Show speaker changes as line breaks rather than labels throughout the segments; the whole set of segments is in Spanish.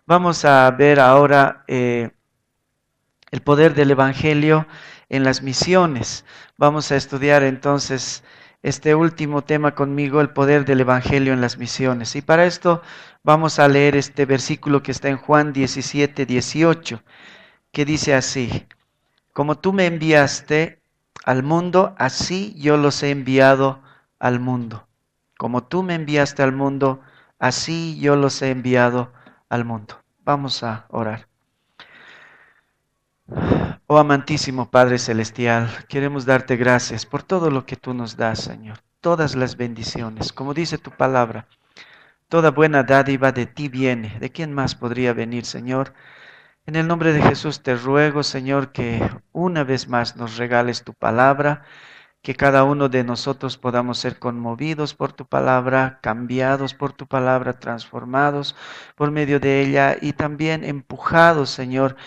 Vamos a ver ahora el poder del Evangelio en las misiones. Vamos a estudiar entonces este último tema conmigo, el poder del Evangelio en las misiones. Y para esto vamos a leer este versículo que está en Juan 17, 18, que dice así: como tú me enviaste al mundo, así yo los he enviado al mundo. Como tú me enviaste al mundo, así yo los he enviado al mundo. Vamos a orar. Oh amantísimo Padre Celestial, queremos darte gracias por todo lo que tú nos das, Señor. Todas las bendiciones, como dice tu palabra, toda buena dádiva de ti viene. ¿De quién más podría venir, Señor? En el nombre de Jesús te ruego, Señor, que una vez más nos regales tu palabra, que cada uno de nosotros podamos ser conmovidos por tu palabra, cambiados por tu palabra, transformados por medio de ella y también empujados, Señor,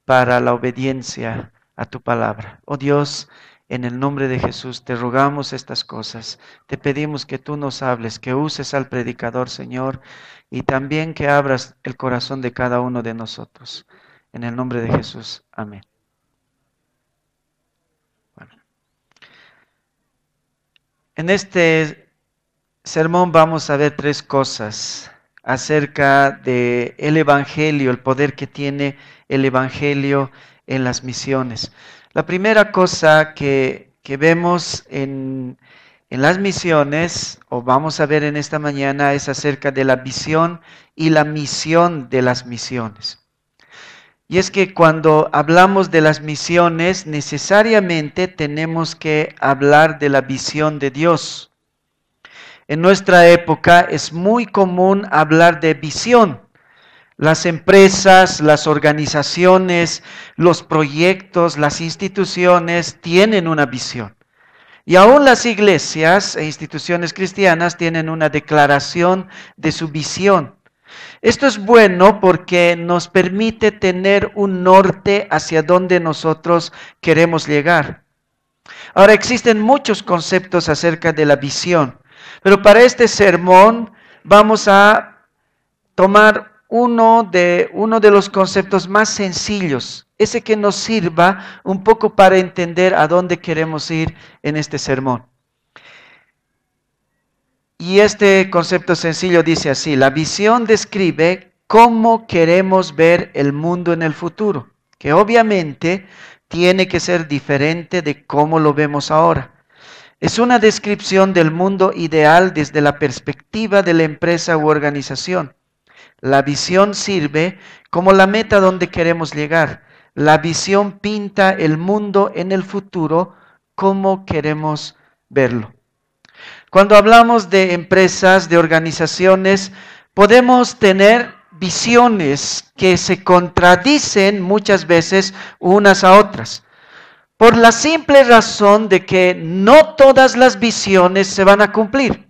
para la obediencia a tu palabra. Oh Dios, en el nombre de Jesús te rogamos estas cosas. Te pedimos que tú nos hables, que uses al predicador, Señor, y también que abras el corazón de cada uno de nosotros. En el nombre de Jesús. Amén. En este sermón vamos a ver tres cosas acerca del Evangelio, el poder que tiene el Evangelio en las misiones. La primera cosa que vemos en las misiones, o vamos a ver en esta mañana, es acerca de la visión y la misión de las misiones. Y es que cuando hablamos de las misiones, necesariamente tenemos que hablar de la visión de Dios. En nuestra época es muy común hablar de visión. Las empresas, las organizaciones, los proyectos, las instituciones tienen una visión. Y aún las iglesias e instituciones cristianas tienen una declaración de su visión. Esto es bueno porque nos permite tener un norte hacia donde nosotros queremos llegar. Ahora, existen muchos conceptos acerca de la visión, pero para este sermón vamos a tomar uno de los conceptos más sencillos, ese que nos sirva un poco para entender a dónde queremos ir en este sermón. Y este concepto sencillo dice así: la visión describe cómo queremos ver el mundo en el futuro, que obviamente tiene que ser diferente de cómo lo vemos ahora. Es una descripción del mundo ideal desde la perspectiva de la empresa u organización. La visión sirve como la meta donde queremos llegar. La visión pinta el mundo en el futuro como queremos verlo. Cuando hablamos de empresas, de organizaciones, podemos tener visiones que se contradicen muchas veces unas a otras, por la simple razón de que no todas las visiones se van a cumplir.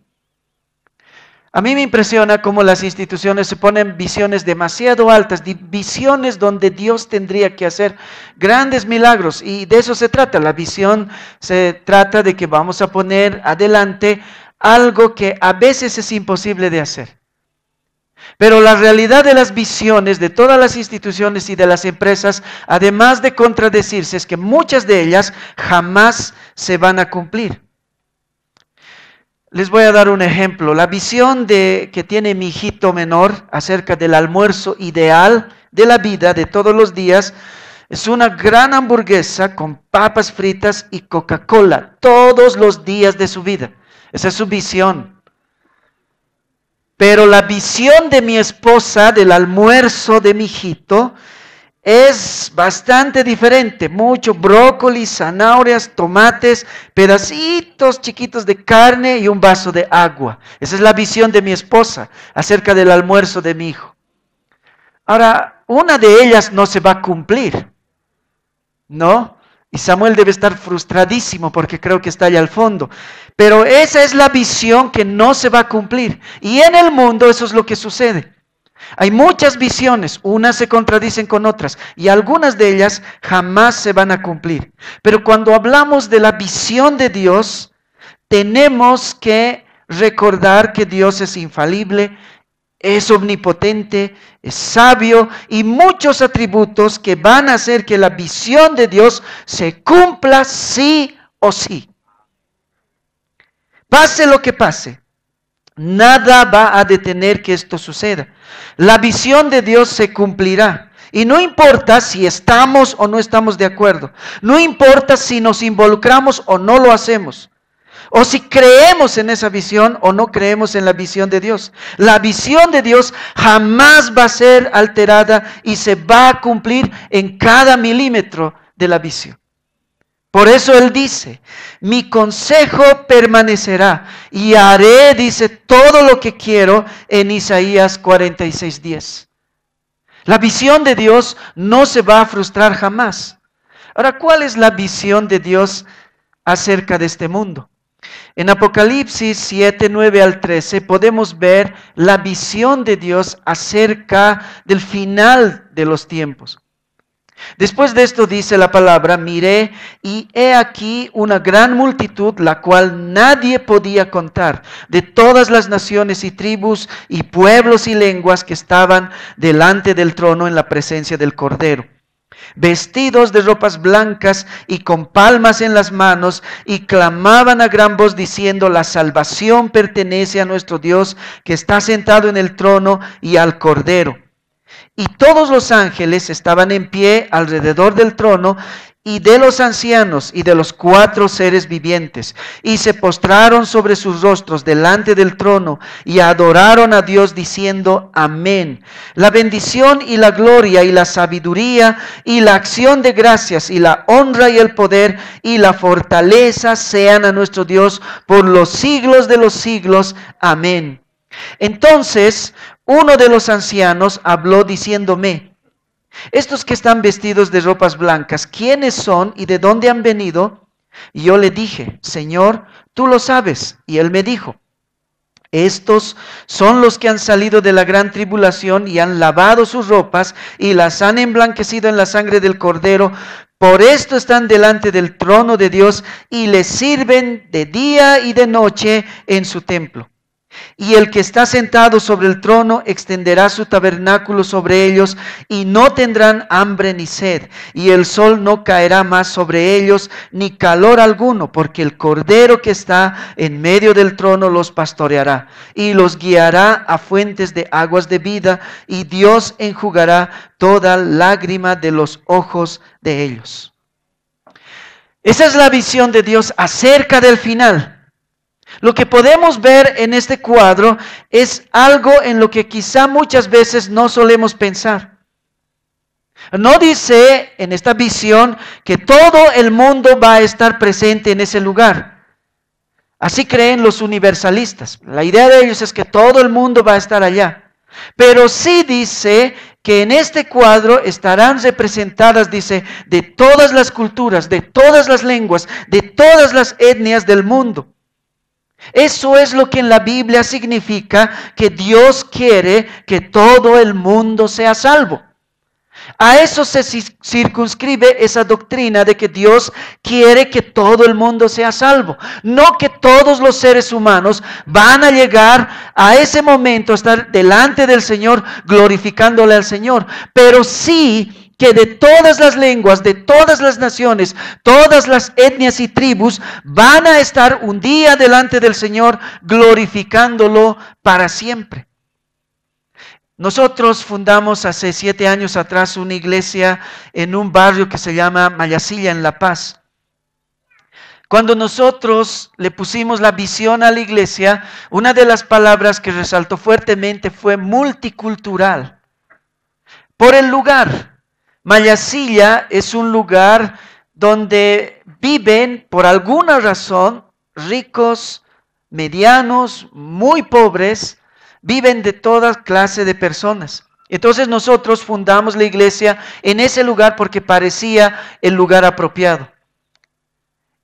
A mí me impresiona cómo las instituciones se ponen visiones demasiado altas, visiones donde Dios tendría que hacer grandes milagros, y de eso se trata. La visión se trata de que vamos a poner adelante algo que a veces es imposible de hacer. Pero la realidad de las visiones de todas las instituciones y de las empresas, además de contradecirse, es que muchas de ellas jamás se van a cumplir. Les voy a dar un ejemplo. La visión que tiene mi hijito menor acerca del almuerzo ideal de la vida de todos los días es una gran hamburguesa con papas fritas y Coca-Cola todos los días de su vida. Esa es su visión. Pero la visión de mi esposa del almuerzo de mi hijito es bastante diferente. Mucho brócoli, zanahorias, tomates, pedacitos chiquitos de carne y un vaso de agua. Esa es la visión de mi esposa acerca del almuerzo de mi hijo. Ahora, una de ellas no se va a cumplir, ¿no? Y Samuel debe estar frustradísimo porque creo que está allá al fondo. Pero esa es la visión que no se va a cumplir. Y en el mundo eso es lo que sucede. Hay muchas visiones, unas se contradicen con otras y algunas de ellas jamás se van a cumplir. Pero cuando hablamos de la visión de Dios, tenemos que recordar que Dios es infalible, es omnipotente, es sabio y muchos atributos que van a hacer que la visión de Dios se cumpla sí o sí. Pase lo que pase. Nada va a detener que esto suceda. La visión de Dios se cumplirá. Y no importa si estamos o no estamos de acuerdo. No importa si nos involucramos o no lo hacemos. O si creemos en esa visión o no creemos en la visión de Dios. La visión de Dios jamás va a ser alterada y se va a cumplir en cada milímetro de la visión. Por eso Él dice, mi consejo permanecerá y haré, dice, todo lo que quiero en Isaías 46:10. La visión de Dios no se va a frustrar jamás. Ahora, ¿cuál es la visión de Dios acerca de este mundo? En Apocalipsis 7, 9 al 13 podemos ver la visión de Dios acerca del final de los tiempos. Después de esto dice la palabra, miré y he aquí una gran multitud, la cual nadie podía contar, de todas las naciones y tribus y pueblos y lenguas que estaban delante del trono en la presencia del Cordero, vestidos de ropas blancas y con palmas en las manos, y clamaban a gran voz diciendo, la salvación pertenece a nuestro Dios que está sentado en el trono y al Cordero. Y todos los ángeles estaban en pie alrededor del trono y de los ancianos y de los 4 seres vivientes, y se postraron sobre sus rostros delante del trono y adoraron a Dios diciendo, amén. La bendición y la gloria y la sabiduría y la acción de gracias y la honra y el poder y la fortaleza sean a nuestro Dios por los siglos de los siglos. Amén. Entonces uno de los ancianos habló diciéndome, estos que están vestidos de ropas blancas, ¿quiénes son y de dónde han venido? Y yo le dije, Señor, tú lo sabes. Y él me dijo, estos son los que han salido de la gran tribulación y han lavado sus ropas y las han emblanquecido en la sangre del Cordero. Por esto están delante del trono de Dios y le sirven de día y de noche en su templo. Y el que está sentado sobre el trono extenderá su tabernáculo sobre ellos y no tendrán hambre ni sed. Y el sol no caerá más sobre ellos ni calor alguno, porque el Cordero que está en medio del trono los pastoreará y los guiará a fuentes de aguas de vida, y Dios enjugará toda lágrima de los ojos de ellos. Esa es la visión de Dios acerca del final. Lo que podemos ver en este cuadro es algo en lo que quizá muchas veces no solemos pensar. No dice en esta visión que todo el mundo va a estar presente en ese lugar. Así creen los universalistas. La idea de ellos es que todo el mundo va a estar allá. Pero sí dice que en este cuadro estarán representadas, dice, de todas las culturas, de todas las lenguas, de todas las etnias del mundo. Eso es lo que en la Biblia significa que Dios quiere que todo el mundo sea salvo. A eso se circunscribe esa doctrina de que Dios quiere que todo el mundo sea salvo. No que todos los seres humanos van a llegar a ese momento, a estar delante del Señor, glorificándole al Señor. Pero sí que de todas las lenguas, de todas las naciones, todas las etnias y tribus van a estar un día delante del Señor glorificándolo para siempre. Nosotros fundamos hace 7 años atrás una iglesia en un barrio que se llama Mayasilla, en La Paz. Cuando nosotros le pusimos la visión a la iglesia, una de las palabras que resaltó fuertemente fue multicultural. Por el lugar. Mayasilla es un lugar donde viven por alguna razón ricos, medianos, muy pobres, viven de toda clase de personas. Entonces nosotros fundamos la iglesia en ese lugar porque parecía el lugar apropiado.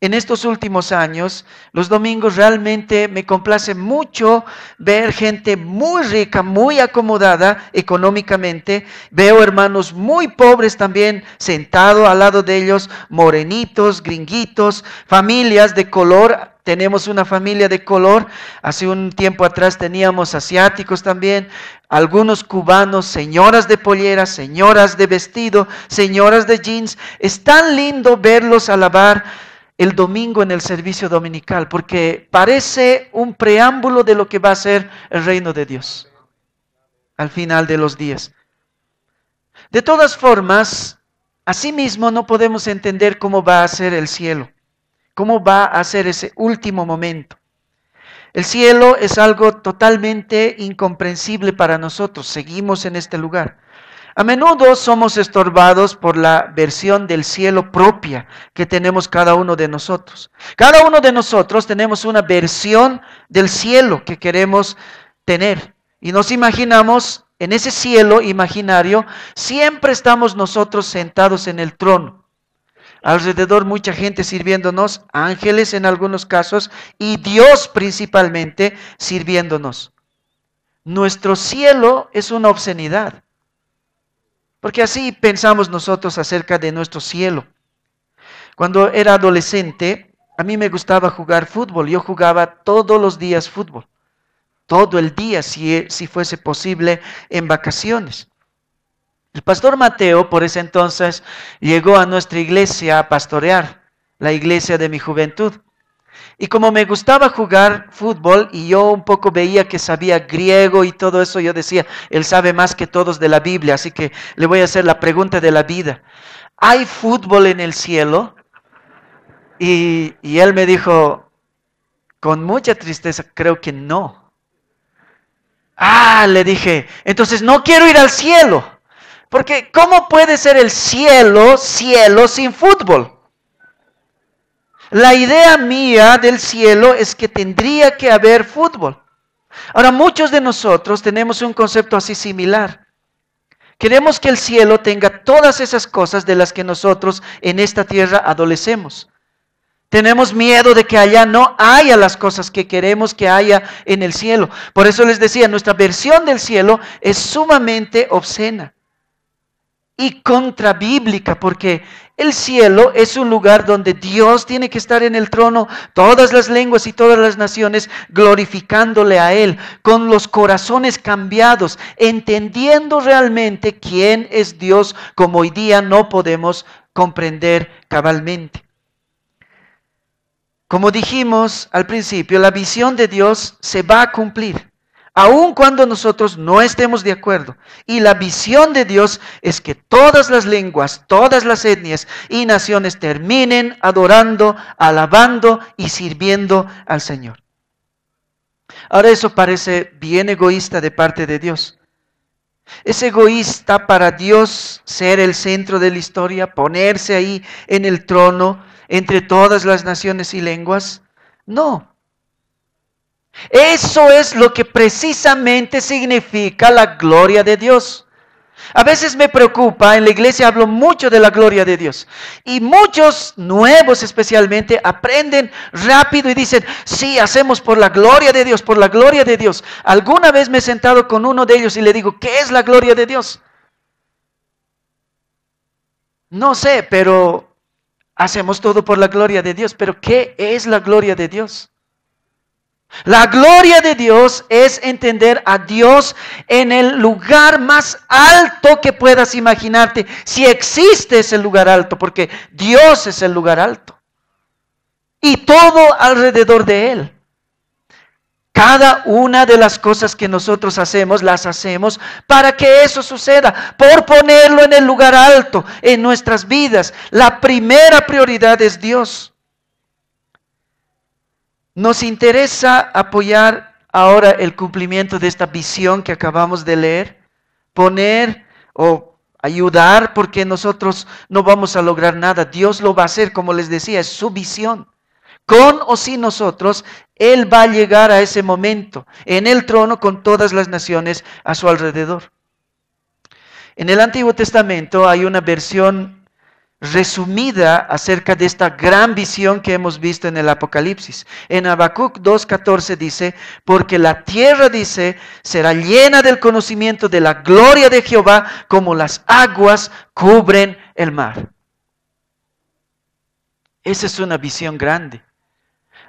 En estos últimos años, los domingos realmente me complace mucho ver gente muy rica, muy acomodada económicamente. Veo hermanos muy pobres también sentados al lado de ellos, morenitos, gringuitos, familias de color. Tenemos una familia de color. Hace un tiempo atrás teníamos asiáticos también, algunos cubanos, señoras de pollera, señoras de vestido, señoras de jeans. Es tan lindo verlos alabar el domingo en el servicio dominical, porque parece un preámbulo de lo que va a ser el reino de Dios al final de los días. De todas formas, asimismo no podemos entender cómo va a ser el cielo, cómo va a ser ese último momento. El cielo es algo totalmente incomprensible para nosotros, seguimos en este lugar. A menudo somos estorbados por la versión del cielo propia que tenemos cada uno de nosotros. Cada uno de nosotros tenemos una versión del cielo que queremos tener. Y nos imaginamos en ese cielo imaginario, siempre estamos nosotros sentados en el trono. Alrededor mucha gente sirviéndonos, ángeles en algunos casos, y Dios principalmente sirviéndonos. Nuestro cielo es una obscenidad. Porque así pensamos nosotros acerca de nuestro cielo. Cuando era adolescente, a mí me gustaba jugar fútbol. Yo jugaba todos los días fútbol. Todo el día, si fuese posible, en vacaciones. El pastor Mateo, por ese entonces, llegó a nuestra iglesia a pastorear, la iglesia de mi juventud. Y como me gustaba jugar fútbol y yo un poco veía que sabía griego y todo eso, yo decía, él sabe más que todos de la Biblia, así que le voy a hacer la pregunta de la vida. ¿Hay fútbol en el cielo? Y él me dijo, con mucha tristeza, creo que no. Le dije, entonces no quiero ir al cielo, porque ¿cómo puede ser el cielo sin fútbol? La idea mía del cielo es que tendría que haber fútbol. Ahora, muchos de nosotros tenemos un concepto así similar. Queremos que el cielo tenga todas esas cosas de las que nosotros en esta tierra adolecemos. Tenemos miedo de que allá no haya las cosas que queremos que haya en el cielo. Por eso les decía, nuestra versión del cielo es sumamente obscena y contrabíblica, porque el cielo es un lugar donde Dios tiene que estar en el trono, todas las lenguas y todas las naciones glorificándole a Él, con los corazones cambiados, entendiendo realmente quién es Dios, como hoy día no podemos comprender cabalmente. Como dijimos al principio, la visión de Dios se va a cumplir, aun cuando nosotros no estemos de acuerdo. Y la visión de Dios es que todas las lenguas, todas las etnias y naciones terminen adorando, alabando y sirviendo al Señor. Ahora eso parece bien egoísta de parte de Dios. ¿Es egoísta para Dios ser el centro de la historia, ponerse ahí en el trono entre todas las naciones y lenguas? No. Eso es lo que precisamente significa la gloria de Dios. A veces me preocupa, en la iglesia hablo mucho de la gloria de Dios. Y muchos nuevos especialmente aprenden rápido y dicen, sí, hacemos por la gloria de Dios, por la gloria de Dios. Alguna vez me he sentado con uno de ellos y le digo, ¿qué es la gloria de Dios? No sé, pero hacemos todo por la gloria de Dios. Pero ¿qué es la gloria de Dios? La gloria de Dios es entender a Dios en el lugar más alto que puedas imaginarte, si existe ese lugar alto, porque Dios es el lugar alto. Y todo alrededor de Él. Cada una de las cosas que nosotros hacemos, las hacemos para que eso suceda, por ponerlo en el lugar alto en nuestras vidas. La primera prioridad es Dios. Nos interesa apoyar ahora el cumplimiento de esta visión que acabamos de leer, poner o ayudar porque nosotros no vamos a lograr nada. Dios lo va a hacer, como les decía, es su visión. Con o sin nosotros, Él va a llegar a ese momento en el trono con todas las naciones a su alrededor. En el Antiguo Testamento hay una versión resumida acerca de esta gran visión que hemos visto en el Apocalipsis. En Habacuc 2:14 dice, porque la tierra, dice, será llena del conocimiento de la gloria de Jehová, como las aguas cubren el mar. Esa es una visión grande.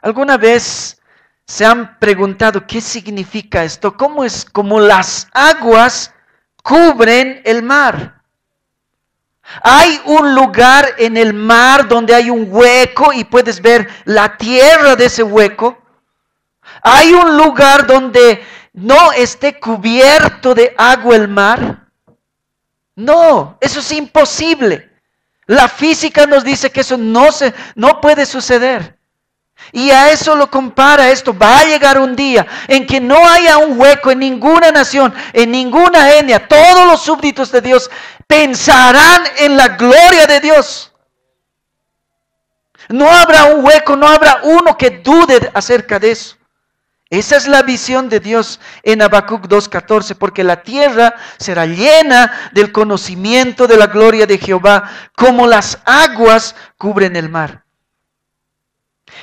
¿Alguna vez se han preguntado qué significa esto? ¿Cómo es como las aguas cubren el mar? Hay un lugar en el mar donde hay un hueco y puedes ver la tierra de ese hueco. Hay un lugar donde no esté cubierto de agua el mar. No, eso es imposible. La física nos dice que eso no puede suceder. Y a eso lo compara esto. Va a llegar un día en que no haya un hueco en ninguna nación, en ninguna etnia. Todos los súbditos de Dios pensarán en la gloria de Dios. No habrá un hueco, no habrá uno que dude acerca de eso. Esa es la visión de Dios en Habacuc 2:14, porque la tierra será llena del conocimiento de la gloria de Jehová, como las aguas cubren el mar.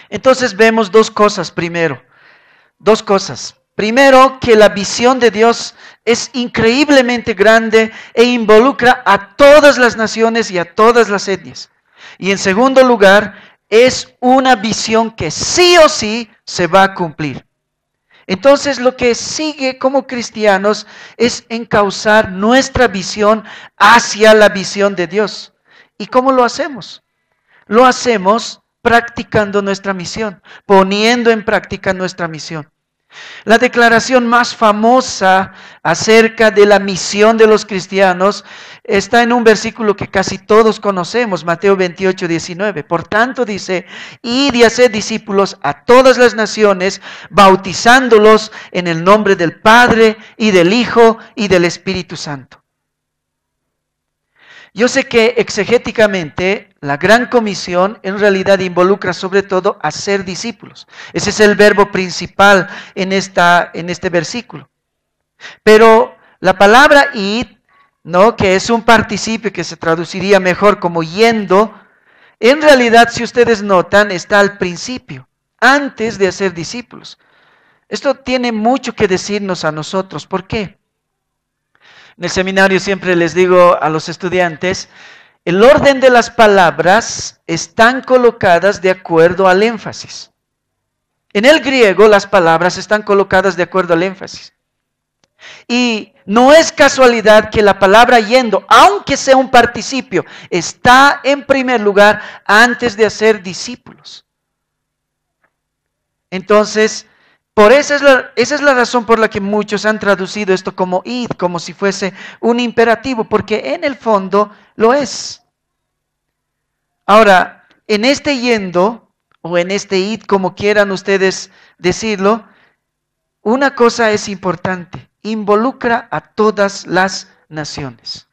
Entonces vemos dos cosas primero. Dos cosas. Primero, que la visión de Dios es increíblemente grande e involucra a todas las naciones y a todas las etnias. Y en segundo lugar, es una visión que sí o sí se va a cumplir. Entonces lo que sigue como cristianos es encauzar nuestra visión hacia la visión de Dios. ¿Y cómo lo hacemos? Lo hacemos practicando nuestra misión, poniendo en práctica nuestra misión. La declaración más famosa acerca de la misión de los cristianos está en un versículo que casi todos conocemos, Mateo 28:19. Por tanto dice, id y haced discípulos a todas las naciones, bautizándolos en el nombre del Padre y del Hijo y del Espíritu Santo. Yo sé que exegéticamente la gran comisión en realidad involucra sobre todo a ser discípulos. Ese es el verbo principal en este versículo. Pero la palabra id, ¿no?, que es un participio que se traduciría mejor como yendo, en realidad, si ustedes notan, está al principio, antes de hacer discípulos. Esto tiene mucho que decirnos a nosotros. ¿Por qué? En el seminario siempre les digo a los estudiantes, el orden de las palabras están colocadas de acuerdo al énfasis. En el griego las palabras están colocadas de acuerdo al énfasis. Y no es casualidad que la palabra yendo, aunque sea un participio, está en primer lugar antes de hacer discípulos. Entonces, esa es la razón por la que muchos han traducido esto como id, como si fuese un imperativo, porque en el fondo lo es. Ahora, en este yendo, o en este id, como quieran ustedes decirlo, una cosa es importante, involucra a todas las naciones.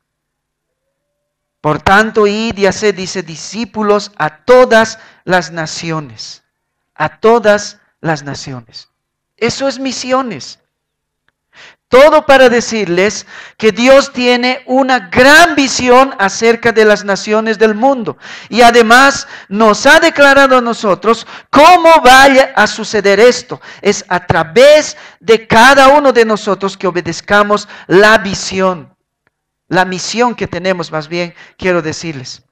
Por tanto, id y haced, dice, discípulos a todas las naciones, a todas las naciones. Eso es misiones. Todo para decirles que Dios tiene una gran visión acerca de las naciones del mundo. Y además nos ha declarado a nosotros cómo vaya a suceder esto. Es a través de cada uno de nosotros que obedezcamos la visión. La misión que tenemos, más bien, quiero decirles.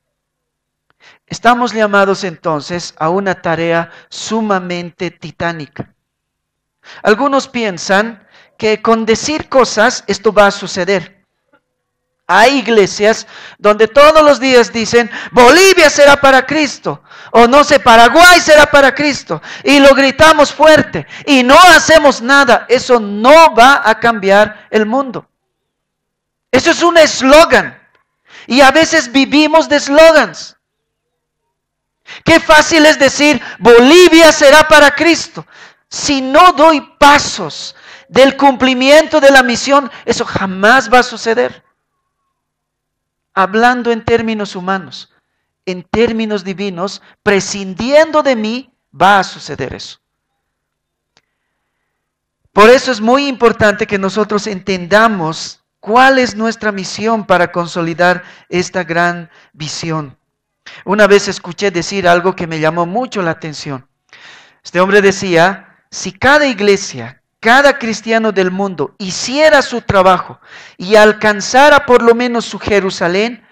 Estamos llamados entonces a una tarea sumamente titánica. Algunos piensan que con decir cosas esto va a suceder. Hay iglesias donde todos los días dicen, Bolivia será para Cristo, o no sé, Paraguay será para Cristo, y lo gritamos fuerte, y no hacemos nada. Eso no va a cambiar el mundo. Eso es un eslogan, y a veces vivimos de eslogans. Qué fácil es decir, Bolivia será para Cristo. Si no doy pasos del cumplimiento de la misión, eso jamás va a suceder. hablando en términos humanos. En términos divinos, prescindiendo de mí, va a suceder eso. Por eso es muy importante que nosotros entendamos cuál es nuestra misión para consolidar esta gran visión. Una vez escuché decir algo que me llamó mucho la atención. Este hombre decía, si cada iglesia, cada cristiano del mundo hiciera su trabajo y alcanzara por lo menos su Jerusalén,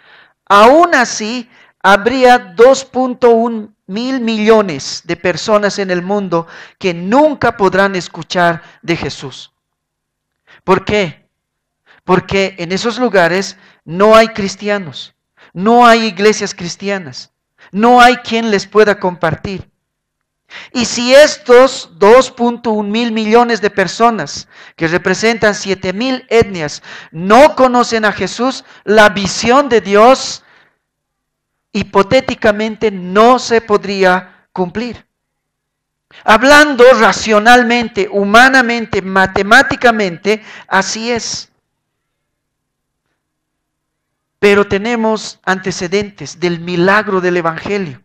aún así habría 2.1 mil millones de personas en el mundo que nunca podrán escuchar de Jesús. ¿Por qué? Porque en esos lugares no hay cristianos, no hay iglesias cristianas, no hay quien les pueda compartir. Y si estos 2.1 mil millones de personas, que representan 7.000 etnias, no conocen a Jesús, la visión de Dios hipotéticamente no se podría cumplir. Hablando racionalmente, humanamente, matemáticamente, así es. Pero tenemos antecedentes del milagro del Evangelio.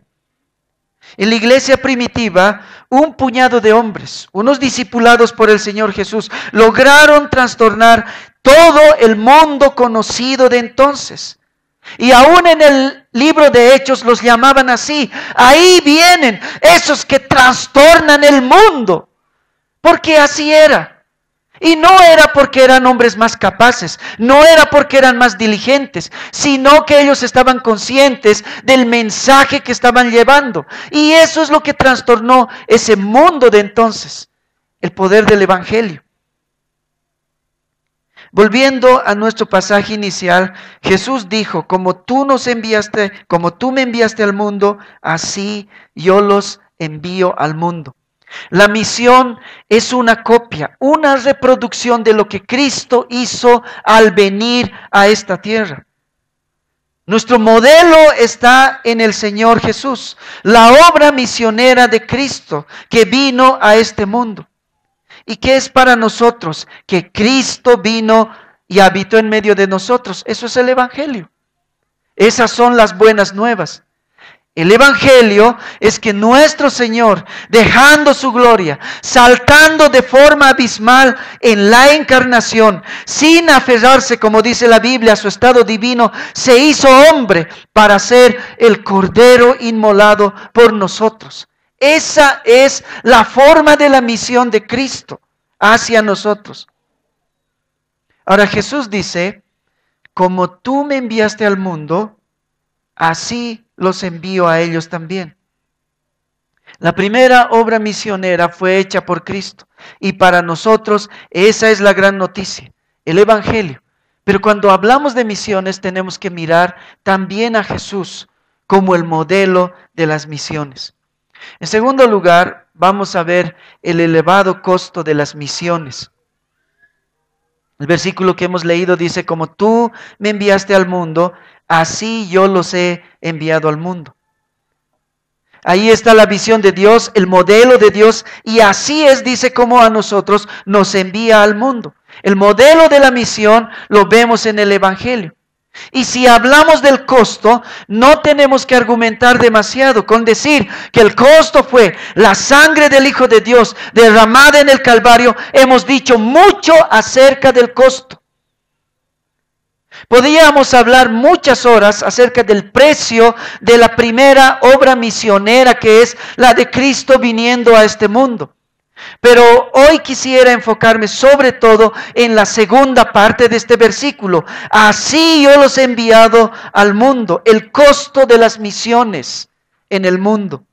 En la iglesia primitiva, un puñado de hombres, unos discipulados por el Señor Jesús, lograron trastornar todo el mundo conocido de entonces. Y aún en el libro de Hechos los llamaban así. Ahí vienen esos que trastornan el mundo. Porque así era. Y no era porque eran hombres más capaces, no era porque eran más diligentes, sino que ellos estaban conscientes del mensaje que estaban llevando. Y eso es lo que trastornó ese mundo de entonces, el poder del Evangelio. Volviendo a nuestro pasaje inicial, Jesús dijo, como tú me enviaste al mundo, así yo los envío al mundo. La misión es una copia, una reproducción de lo que Cristo hizo al venir a esta tierra. Nuestro modelo está en el Señor Jesús, la obra misionera de Cristo que vino a este mundo. ¿Y qué es para nosotros? Que Cristo vino y habitó en medio de nosotros. Eso es el Evangelio. Esas son las buenas nuevas. El Evangelio es que nuestro Señor, dejando su gloria, saltando de forma abismal en la encarnación, sin aferrarse, como dice la Biblia, a su estado divino, se hizo hombre para ser el Cordero inmolado por nosotros. Esa es la forma de la misión de Cristo hacia nosotros. Ahora Jesús dice, como tú me enviaste al mundo, así los envío a ellos también. La primera obra misionera fue hecha por Cristo y para nosotros esa es la gran noticia, el Evangelio. Pero cuando hablamos de misiones tenemos que mirar también a Jesús como el modelo de las misiones. En segundo lugar, vamos a ver el elevado costo de las misiones. El versículo que hemos leído dice, como tú me enviaste al mundo, así yo los he enviado al mundo. Ahí está la visión de Dios, el modelo de Dios, y así es, dice, como a nosotros nos envía al mundo. El modelo de la misión lo vemos en el Evangelio. Y si hablamos del costo, no tenemos que argumentar demasiado con decir que el costo fue la sangre del Hijo de Dios derramada en el Calvario. Hemos dicho mucho acerca del costo. Podríamos hablar muchas horas acerca del precio de la primera obra misionera, que es la de Cristo viniendo a este mundo. Pero hoy quisiera enfocarme sobre todo en la segunda parte de este versículo. Así yo los he enviado al mundo, el costo de las misiones en el mundo.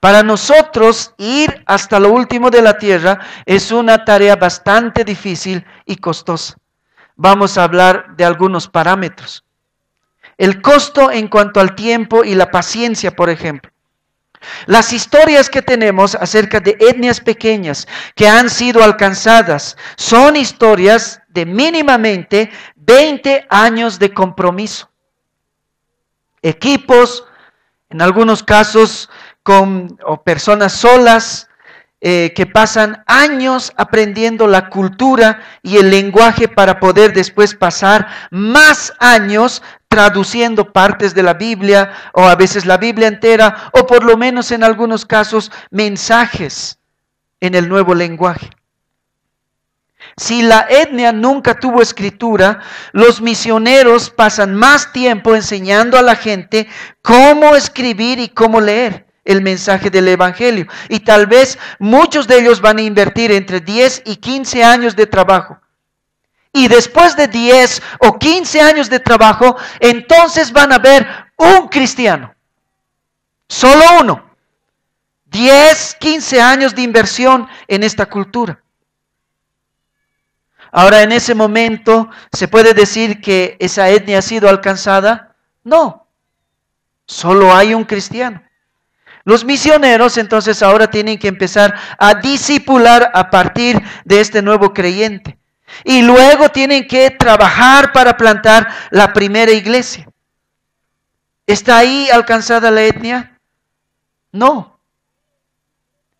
Para nosotros ir hasta lo último de la tierra es una tarea bastante difícil y costosa. Vamos a hablar de algunos parámetros. El costo en cuanto al tiempo y la paciencia, por ejemplo. Las historias que tenemos acerca de etnias pequeñas que han sido alcanzadas son historias de mínimamente 20 años de compromiso. Equipos, en algunos casos con personas solas, que pasan años aprendiendo la cultura y el lenguaje para poder después pasar más años traduciendo partes de la Biblia o a veces la Biblia entera o por lo menos en algunos casos mensajes en el nuevo lenguaje. Si la etnia nunca tuvo escritura, los misioneros pasan más tiempo enseñando a la gente cómo escribir y cómo leer el mensaje del Evangelio. Y tal vez muchos de ellos van a invertir entre 10 y 15 años de trabajo. Y después de 10 o 15 años de trabajo, entonces van a ver un cristiano. Solo uno. 10, 15 años de inversión en esta cultura. Ahora, en ese momento, ¿se puede decir que esa etnia ha sido alcanzada? No. Solo hay un cristiano. Los misioneros entonces ahora tienen que empezar a discipular a partir de este nuevo creyente. Y luego tienen que trabajar para plantar la primera iglesia. ¿Está ahí alcanzada la etnia? No.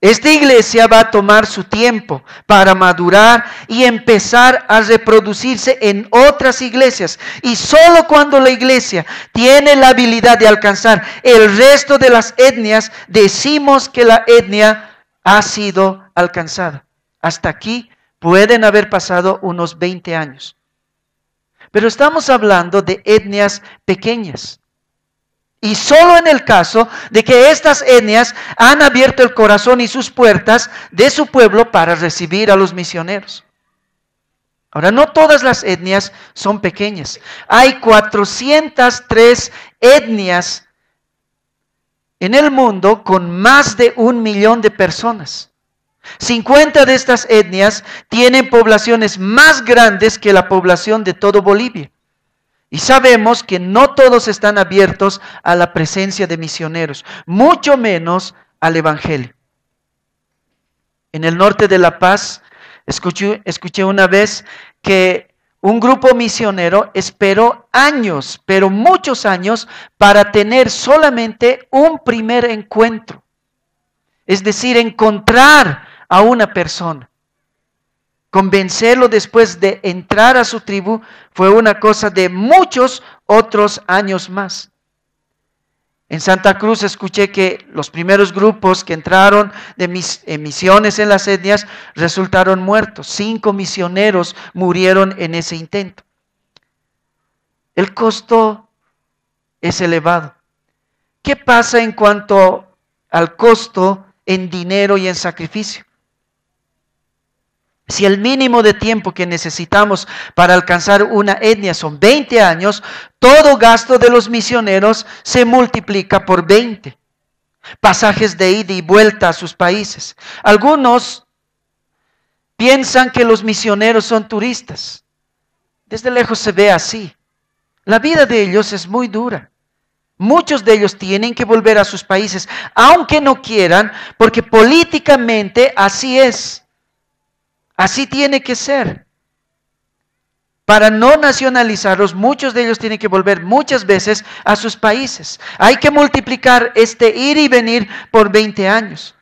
Esta iglesia va a tomar su tiempo para madurar y empezar a reproducirse en otras iglesias. Y solo cuando la iglesia tiene la habilidad de alcanzar el resto de las etnias, decimos que la etnia ha sido alcanzada. Hasta aquí pueden haber pasado unos 20 años. Pero estamos hablando de etnias pequeñas. Y solo en el caso de que estas etnias han abierto el corazón y sus puertas de su pueblo para recibir a los misioneros. Ahora, no todas las etnias son pequeñas. Hay 403 etnias en el mundo con más de 1 millón de personas. 50 de estas etnias tienen poblaciones más grandes que la población de todo Bolivia. Y sabemos que no todos están abiertos a la presencia de misioneros, mucho menos al Evangelio. En el norte de La Paz, escuché una vez que un grupo misionero esperó años, pero muchos años, para tener solamente un primer encuentro. Es decir, encontrar a una persona. Convencerlo después de entrar a su tribu fue una cosa de muchos otros años más. En Santa Cruz escuché que los primeros grupos que entraron de misiones en las etnias resultaron muertos. 5 misioneros murieron en ese intento. El costo es elevado. ¿Qué pasa en cuanto al costo en dinero y en sacrificio? Si el mínimo de tiempo que necesitamos para alcanzar una etnia son 20 años, todo gasto de los misioneros se multiplica por 20. Pasajes de ida y vuelta a sus países. Algunos piensan que los misioneros son turistas. Desde lejos se ve así. La vida de ellos es muy dura. Muchos de ellos tienen que volver a sus países, aunque no quieran, porque políticamente así es. Así tiene que ser. Para no nacionalizarlos, muchos de ellos tienen que volver muchas veces a sus países. Hay que multiplicar este ir y venir por 20 años.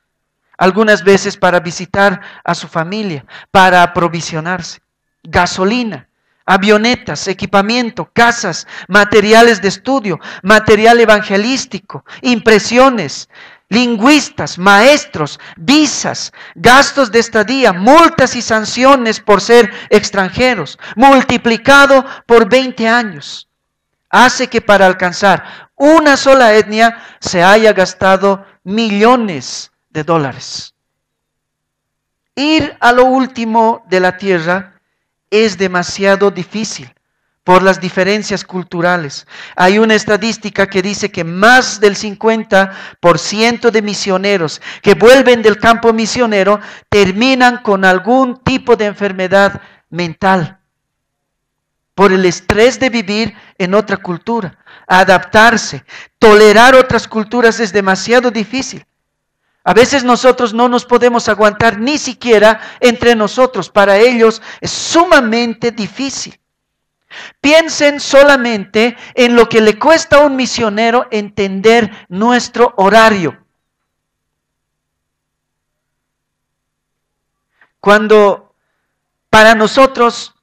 Algunas veces para visitar a su familia, para aprovisionarse. Gasolina, avionetas, equipamiento, casas, materiales de estudio, material evangelístico, impresiones, lingüistas, maestros, visas, gastos de estadía, multas y sanciones por ser extranjeros, multiplicado por 20 años. Hace que para alcanzar una sola etnia se haya gastado millones de dólares. Ir a lo último de la tierra es demasiado difícil por las diferencias culturales. Hay una estadística que dice que más del 50% de misioneros que vuelven del campo misionero terminan con algún tipo de enfermedad mental por el estrés de vivir en otra cultura, adaptarse, tolerar otras culturas es demasiado difícil. A veces nosotros no nos podemos aguantar ni siquiera entre nosotros. Para ellos es sumamente difícil. Piensen solamente en lo que le cuesta a un misionero entender nuestro horario. Cuando para nosotros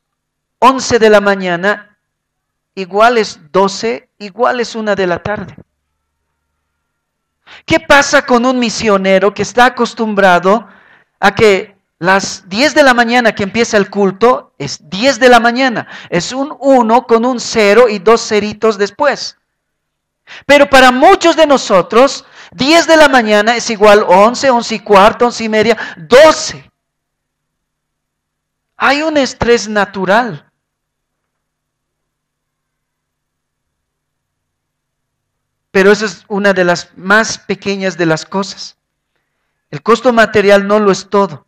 11 de la mañana igual es 12, igual es 1 de la tarde. ¿Qué pasa con un misionero que está acostumbrado a que las 10 de la mañana que empieza el culto es 10 de la mañana? Es un 1 con un 0 y 2 ceritos después. Pero para muchos de nosotros, 10 de la mañana es igual 11, 11 y cuarto, 11 y media, 12. Hay un estrés natural. Pero esa es una de las más pequeñas de las cosas. El costo material no lo es todo.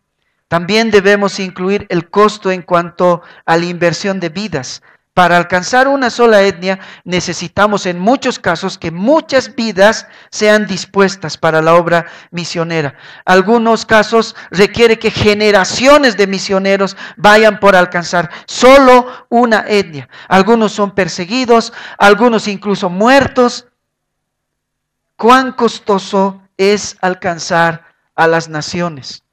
También debemos incluir el costo en cuanto a la inversión de vidas. Para alcanzar una sola etnia necesitamos en muchos casos que muchas vidas sean dispuestas para la obra misionera. Algunos casos requiere que generaciones de misioneros vayan por alcanzar solo una etnia. Algunos son perseguidos, algunos incluso muertos. ¿Cuán costoso es alcanzar a las naciones?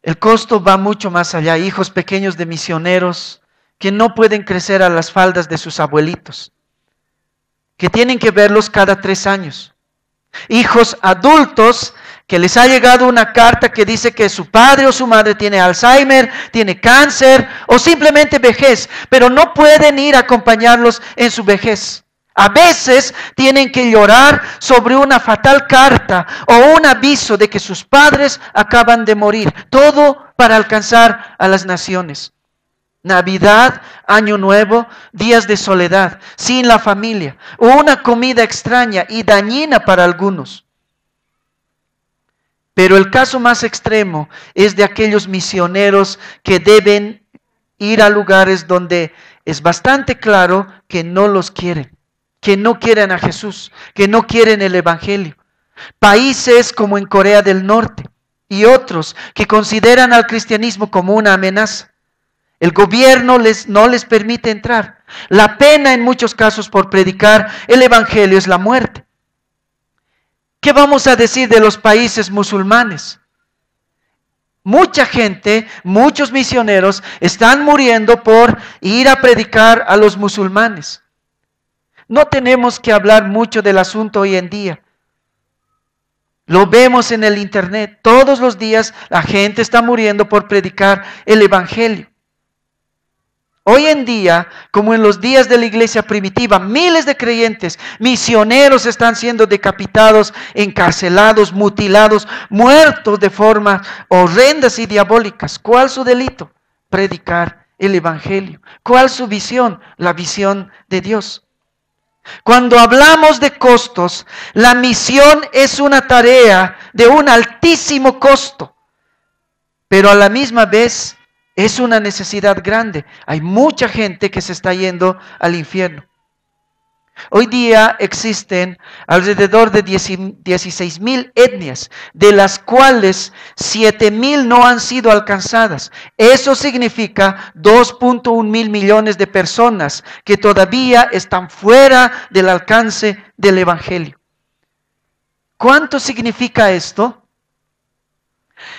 El costo va mucho más allá. Hijos pequeños de misioneros que no pueden crecer a las faldas de sus abuelitos, que tienen que verlos cada 3 años. Hijos adultos que les ha llegado una carta que dice que su padre o su madre tiene Alzheimer, tiene cáncer o simplemente vejez, pero no pueden ir a acompañarlos en su vejez. A veces tienen que llorar sobre una fatal carta o un aviso de que sus padres acaban de morir. Todo para alcanzar a las naciones. Navidad, Año Nuevo, días de soledad, sin la familia, una comida extraña y dañina para algunos. Pero el caso más extremo es de aquellos misioneros que deben ir a lugares donde es bastante claro que no los quieren, que no quieren a Jesús, que no quieren el Evangelio. Países como en Corea del Norte y otros que consideran al cristianismo como una amenaza. El gobierno no les permite entrar. La pena en muchos casos por predicar el Evangelio es la muerte. ¿Qué vamos a decir de los países musulmanes? Mucha gente, muchos misioneros están muriendo por ir a predicar a los musulmanes. No tenemos que hablar mucho del asunto hoy en día. Lo vemos en el internet. Todos los días la gente está muriendo por predicar el Evangelio. Hoy en día, como en los días de la iglesia primitiva, miles de creyentes, misioneros están siendo decapitados, encarcelados, mutilados, muertos de formas horrendas y diabólicas. ¿Cuál su delito? Predicar el Evangelio. ¿Cuál su visión? La visión de Dios. Cuando hablamos de costos, la misión es una tarea de un altísimo costo, pero a la misma vez es una necesidad grande. Hay mucha gente que se está yendo al infierno. Hoy día existen alrededor de 16,000 etnias, de las cuales 7,000 no han sido alcanzadas. Eso significa 2.1 mil millones de personas que todavía están fuera del alcance del Evangelio. ¿Cuánto significa esto?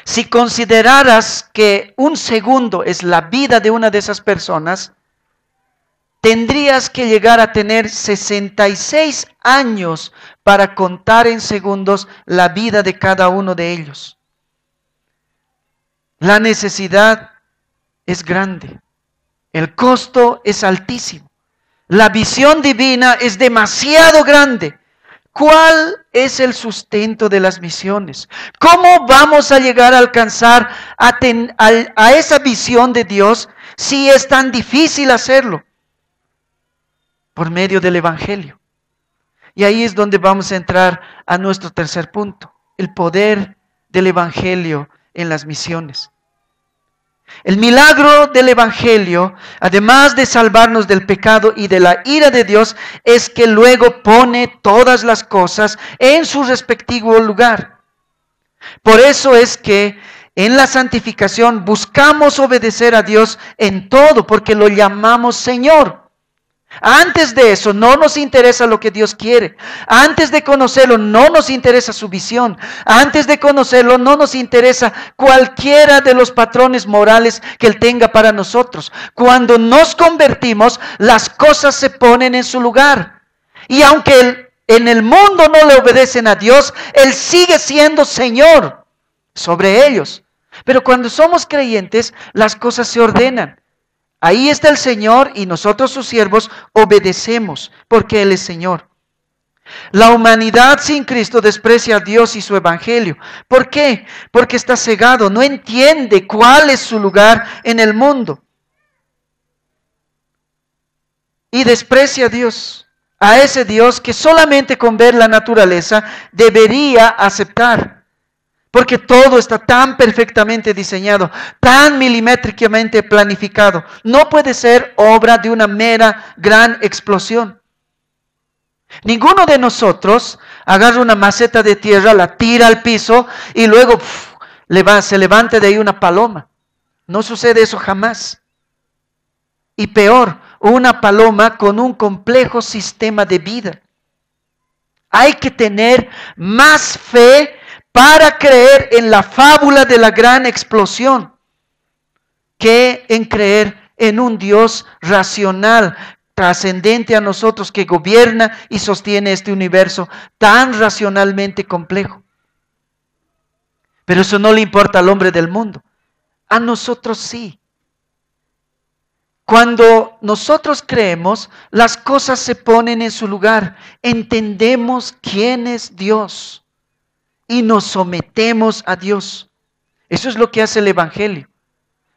Si consideraras que un segundo es la vida de una de esas personas, tendrías que llegar a tener 66 años para contar en segundos la vida de cada uno de ellos. La necesidad es grande. El costo es altísimo. La visión divina es demasiado grande. ¿Cuál es el sustento de las misiones? ¿Cómo vamos a llegar a alcanzar a esa visión de Dios si es tan difícil hacerlo? Por medio del Evangelio. Y ahí es donde vamos a entrar a nuestro tercer punto, el poder del Evangelio en las misiones. El milagro del Evangelio, además de salvarnos del pecado y de la ira de Dios, es que luego pone todas las cosas en su respectivo lugar. Por eso es que en la santificación buscamos obedecer a Dios en todo, porque lo llamamos Señor. Antes de eso no nos interesa lo que Dios quiere. Antes de conocerlo no nos interesa su visión. Antes de conocerlo no nos interesa cualquiera de los patrones morales que Él tenga para nosotros. Cuando nos convertimos, las cosas se ponen en su lugar. Y aunque en el mundo no le obedecen a Dios, Él sigue siendo Señor sobre ellos. Pero cuando somos creyentes, las cosas se ordenan. Ahí está el Señor y nosotros sus siervos obedecemos porque Él es Señor. La humanidad sin Cristo desprecia a Dios y su evangelio. ¿Por qué? Porque está cegado, no entiende cuál es su lugar en el mundo. Y desprecia a Dios, a ese Dios que solamente con ver la naturaleza debería aceptar. Porque todo está tan perfectamente diseñado, tan milimétricamente planificado. No puede ser obra de una mera gran explosión. Ninguno de nosotros agarra una maceta de tierra, la tira al piso y luego se levanta de ahí una paloma. No sucede eso jamás. Y peor, una paloma con un complejo sistema de vida. Hay que tener más fe para creer en la fábula de la gran explosión, que en creer en un Dios racional, trascendente a nosotros, que gobierna y sostiene este universo tan racionalmente complejo. Pero eso no le importa al hombre del mundo. A nosotros sí. Cuando nosotros creemos, las cosas se ponen en su lugar. Entendemos quién es Dios. Y nos sometemos a Dios. Eso es lo que hace el evangelio.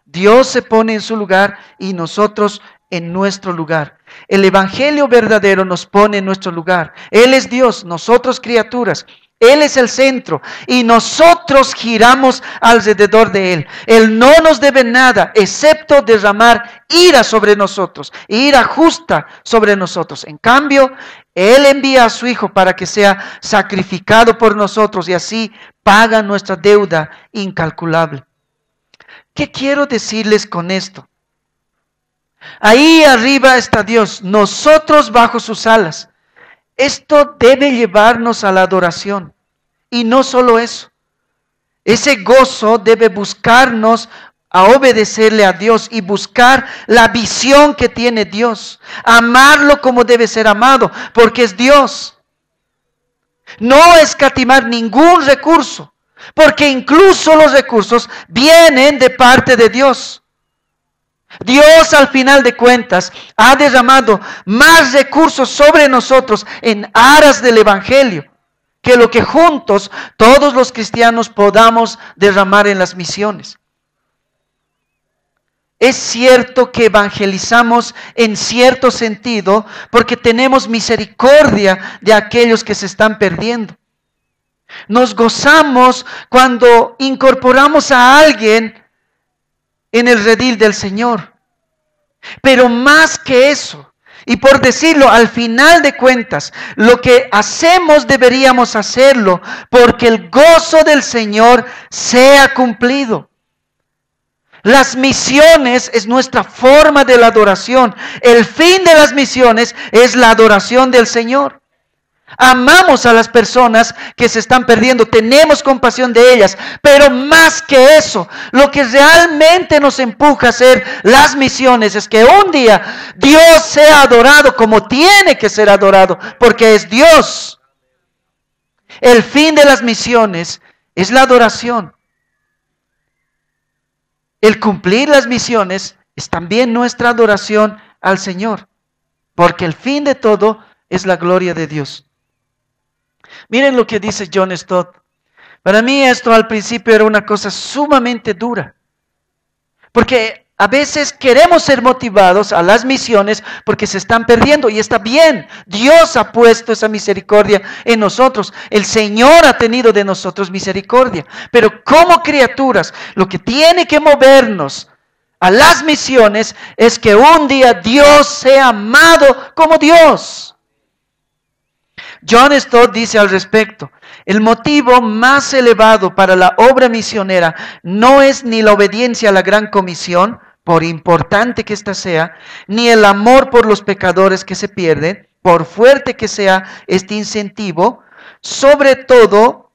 Dios se pone en su lugar y nosotros en nuestro lugar. El evangelio verdadero nos pone en nuestro lugar. Él es Dios, nosotros criaturas. Él es el centro y nosotros giramos alrededor de Él. Él no nos debe nada excepto derramar ira sobre nosotros, ira justa sobre nosotros. En cambio, Él envía a su Hijo para que sea sacrificado por nosotros y así paga nuestra deuda incalculable. ¿Qué quiero decirles con esto? Ahí arriba está Dios, nosotros bajo sus alas. Esto debe llevarnos a la adoración. Y no solo eso. Ese gozo debe buscarnos a obedecerle a Dios y buscar la visión que tiene Dios. Amarlo como debe ser amado, porque es Dios. No escatimar ningún recurso, porque incluso los recursos vienen de parte de Dios. Dios al final de cuentas ha derramado más recursos sobre nosotros en aras del evangelio que lo que juntos todos los cristianos podamos derramar en las misiones. Es cierto que evangelizamos en cierto sentido porque tenemos misericordia de aquellos que se están perdiendo. Nos gozamos cuando incorporamos a alguien en el redil del Señor. Pero más que eso, y por decirlo, al final de cuentas, lo que hacemos deberíamos hacerlo porque el gozo del Señor sea cumplido. Las misiones es nuestra forma de la adoración. El fin de las misiones es la adoración del Señor. Amamos a las personas que se están perdiendo, tenemos compasión de ellas, pero más que eso, lo que realmente nos empuja a hacer las misiones es que un día Dios sea adorado como tiene que ser adorado, porque es Dios. El fin de las misiones es la adoración. El cumplir las misiones es también nuestra adoración al Señor, porque el fin de todo es la gloria de Dios. Miren lo que dice John Stott. Para mí esto al principio era una cosa sumamente dura. Porque a veces queremos ser motivados a las misiones porque se están perdiendo y está bien. Dios ha puesto esa misericordia en nosotros. El Señor ha tenido de nosotros misericordia. Pero como criaturas, lo que tiene que movernos a las misiones es que un día Dios sea amado como Dios. John Stott dice al respecto: el motivo más elevado para la obra misionera no es ni la obediencia a la gran comisión, por importante que ésta sea, ni el amor por los pecadores que se pierden, por fuerte que sea este incentivo, sobre todo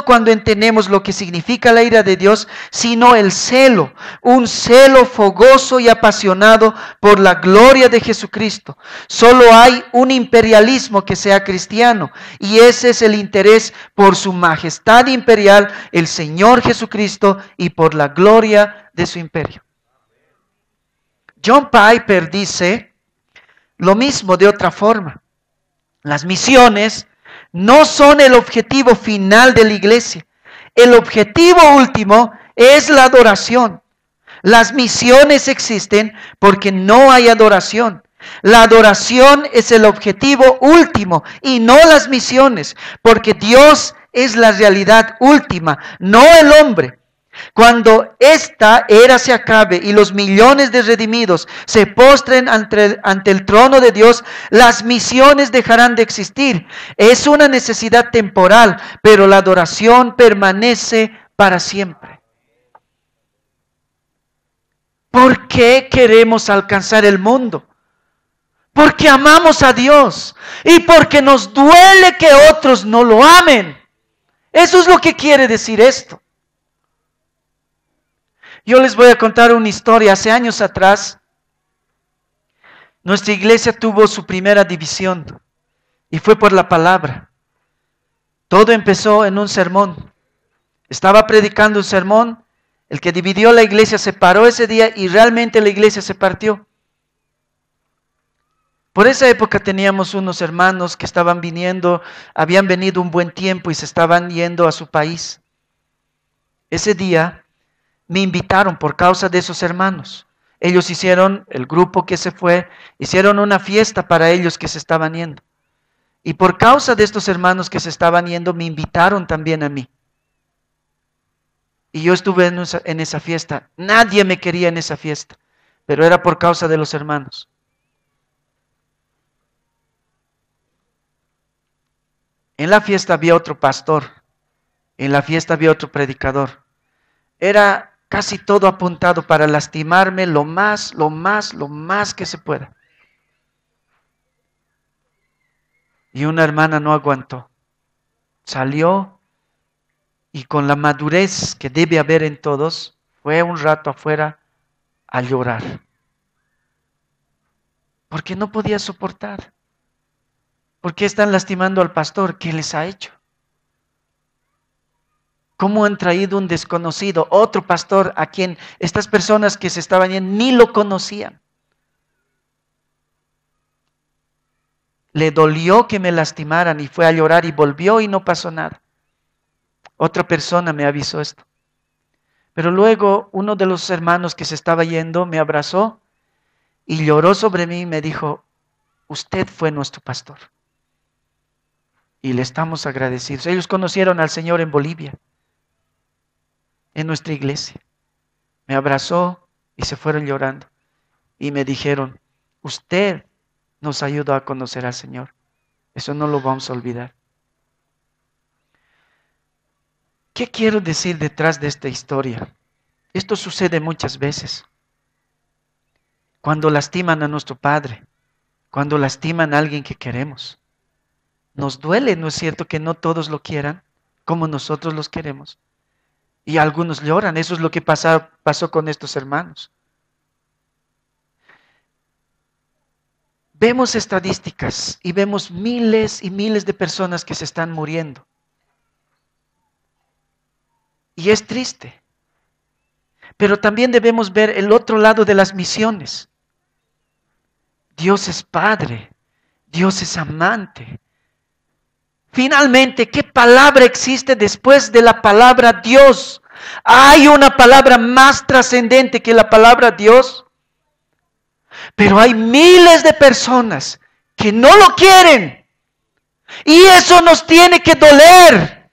cuando entendemos lo que significa la ira de Dios, sino el celo, un celo fogoso y apasionado por la gloria de Jesucristo. Solo hay un imperialismo que sea cristiano, y ese es el interés por su majestad imperial, el Señor Jesucristo, y por la gloria de su imperio. John Piper dice lo mismo de otra forma. Las misiones no son el objetivo final de la iglesia. El objetivo último es la adoración. Las misiones existen porque no hay adoración. La adoración es el objetivo último y no las misiones, porque Dios es la realidad última, no el hombre. Cuando esta era se acabe y los millones de redimidos se postren ante el trono de Dios, las misiones dejarán de existir. Es una necesidad temporal, pero la adoración permanece para siempre. ¿Por qué queremos alcanzar el mundo? Porque amamos a Dios y porque nos duele que otros no lo amen. Eso es lo que quiere decir esto. Yo les voy a contar una historia. Hace años atrás, nuestra iglesia tuvo su primera división y fue por la palabra. Todo empezó en un sermón. Estaba predicando un sermón, el que dividió la iglesia se paró ese día y realmente la iglesia se partió. Por esa época teníamos unos hermanos que estaban viniendo, habían venido un buen tiempo y se estaban yendo a su país. Ese día me invitaron por causa de esos hermanos. Ellos hicieron, el grupo que se fue, hicieron una fiesta para ellos que se estaban yendo. Y por causa de estos hermanos que se estaban yendo, me invitaron también a mí. Y yo estuve en esa fiesta. Nadie me quería en esa fiesta, pero era por causa de los hermanos. En la fiesta había otro pastor, en la fiesta había otro predicador. Era casi todo apuntado para lastimarme lo más que se pueda. Y una hermana no aguantó. Salió y con la madurez que debe haber en todos, fue un rato afuera a llorar. Porque no podía soportar. ¿Por qué están lastimando al pastor? ¿Qué les ha hecho? ¿Cómo han traído un desconocido, otro pastor a quien estas personas que se estaban yendo ni lo conocían? Le dolió que me lastimaran y fue a llorar y volvió y no pasó nada. Otra persona me avisó esto. Pero luego uno de los hermanos que se estaba yendo me abrazó y lloró sobre mí y me dijo, usted fue nuestro pastor. Y le estamos agradecidos. Ellos conocieron al Señor en Bolivia, en nuestra iglesia. Me abrazó y se fueron llorando. Y me dijeron, usted nos ayudó a conocer al Señor. Eso no lo vamos a olvidar. ¿Qué quiero decir detrás de esta historia? Esto sucede muchas veces. Cuando lastiman a nuestro Padre, cuando lastiman a alguien que queremos. Nos duele, ¿no es cierto?, que no todos lo quieran como nosotros los queremos. Y algunos lloran. Eso es lo que pasó con estos hermanos. Vemos estadísticas y vemos miles y miles de personas que se están muriendo. Y es triste. Pero también debemos ver el otro lado de las misiones. Dios es Padre. Dios es amante. Finalmente, ¿qué palabra existe después de la palabra Dios? ¿Hay una palabra más trascendente que la palabra Dios? Pero hay miles de personas que no lo quieren. Y eso nos tiene que doler.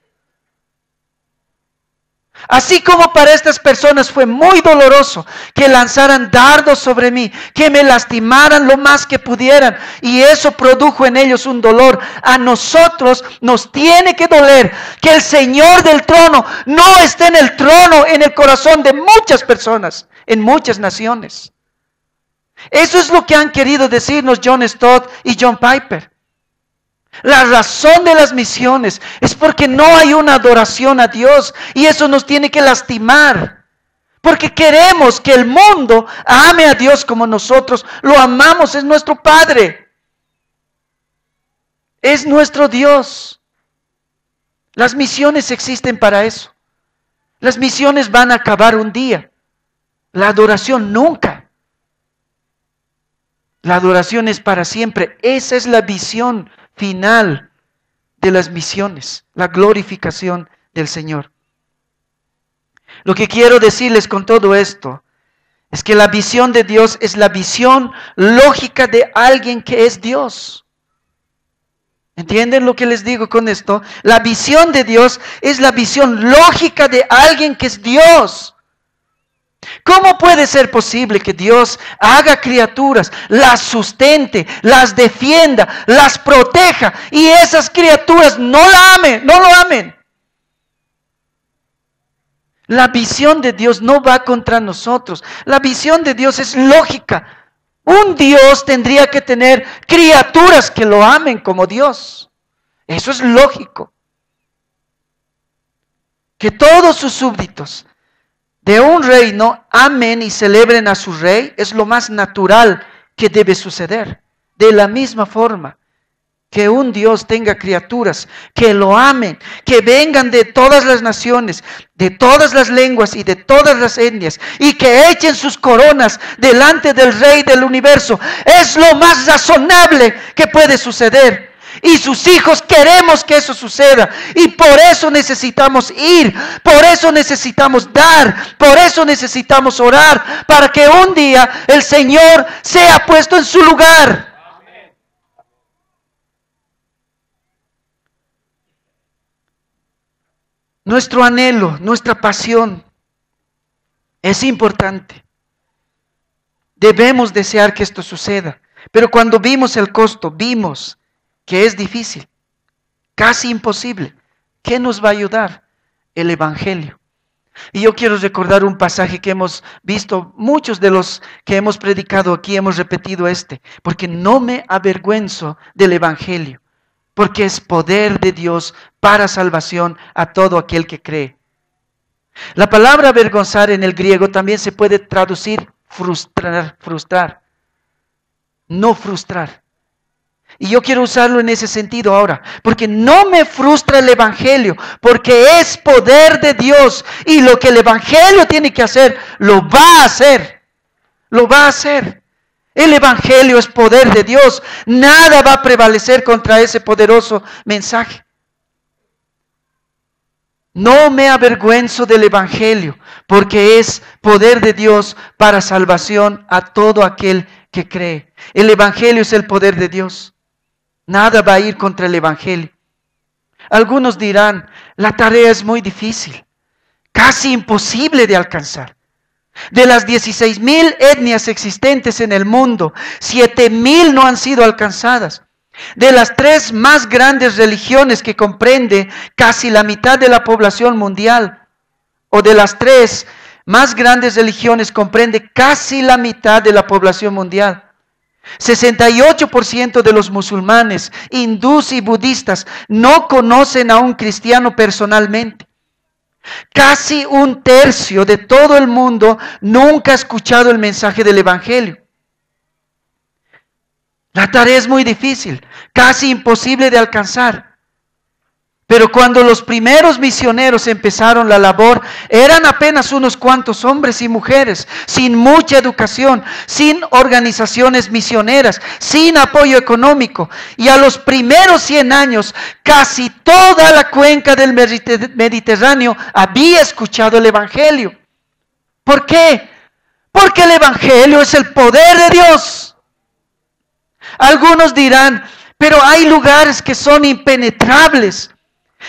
Así como para estas personas fue muy doloroso que lanzaran dardos sobre mí, que me lastimaran lo más que pudieran, y eso produjo en ellos un dolor, a nosotros nos tiene que doler que el Señor del trono no esté en el trono, en el corazón de muchas personas, en muchas naciones. Eso es lo que han querido decirnos John Stott y John Piper. La razón de las misiones es porque no hay una adoración a Dios, y eso nos tiene que lastimar, porque queremos que el mundo ame a Dios como nosotros lo amamos. Es nuestro Padre, es nuestro Dios. Las misiones existen para eso. Las misiones van a acabar un día, la adoración nunca. La adoración es para siempre. Esa es la visión final de las misiones, la glorificación del Señor. Lo que quiero decirles con todo esto es que la visión de Dios es la visión lógica de alguien que es Dios. ¿Entienden lo que les digo con esto? La visión de Dios es la visión lógica de alguien que es Dios. ¿Cómo puede ser posible que Dios haga criaturas, las sustente, las defienda, las proteja, y esas criaturas no lo amen? La visión de Dios no va contra nosotros. La visión de Dios es lógica. Un Dios tendría que tener criaturas que lo amen como Dios. Eso es lógico. Que todos sus súbditos de un reino amen y celebren a su rey es lo más natural que debe suceder. De la misma forma que un Dios tenga criaturas que lo amen, que vengan de todas las naciones, de todas las lenguas y de todas las etnias, y que echen sus coronas delante del Rey del universo, es lo más razonable que puede suceder. Y sus hijos queremos que eso suceda, y por eso necesitamos ir, por eso necesitamos dar, por eso necesitamos orar, para que un día el Señor sea puesto en su lugar. Nuestro anhelo, nuestra pasión es importante. Debemos desear que esto suceda, pero cuando vimos el costo, vimos que es difícil, casi imposible. ¿Qué nos va a ayudar? El Evangelio. Y yo quiero recordar un pasaje que hemos visto, muchos de los que hemos predicado aquí hemos repetido porque no me avergüenzo del Evangelio, porque es poder de Dios para salvación a todo aquel que cree. La palabra avergonzar en el griego también se puede traducir frustrar, no frustrar. Y yo quiero usarlo en ese sentido ahora, porque no me frustra el Evangelio, porque es poder de Dios, y lo que el Evangelio tiene que hacer, lo va a hacer, lo va a hacer. El Evangelio es poder de Dios, nada va a prevalecer contra ese poderoso mensaje. No me avergüenzo del Evangelio, porque es poder de Dios para salvación a todo aquel que cree. El Evangelio es el poder de Dios. Nada va a ir contra el Evangelio. Algunos dirán, la tarea es muy difícil, casi imposible de alcanzar. De las 16,000 etnias existentes en el mundo, 7,000 no han sido alcanzadas. De las 3 más grandes religiones que comprende casi la mitad de la población mundial, o de las 3 más grandes religiones comprende casi la mitad de la población mundial. 68% de los musulmanes, hindús y budistas no conocen a un cristiano personalmente. Casi 1/3 de todo el mundo nunca ha escuchado el mensaje del Evangelio. La tarea es muy difícil, casi imposible de alcanzar. Pero cuando los primeros misioneros empezaron la labor, eran apenas unos cuantos hombres y mujeres, sin mucha educación, sin organizaciones misioneras, sin apoyo económico. Y a los primeros 100 años, casi toda la cuenca del Mediterráneo había escuchado el Evangelio. ¿Por qué? Porque el Evangelio es el poder de Dios. Algunos dirán, pero hay lugares que son impenetrables.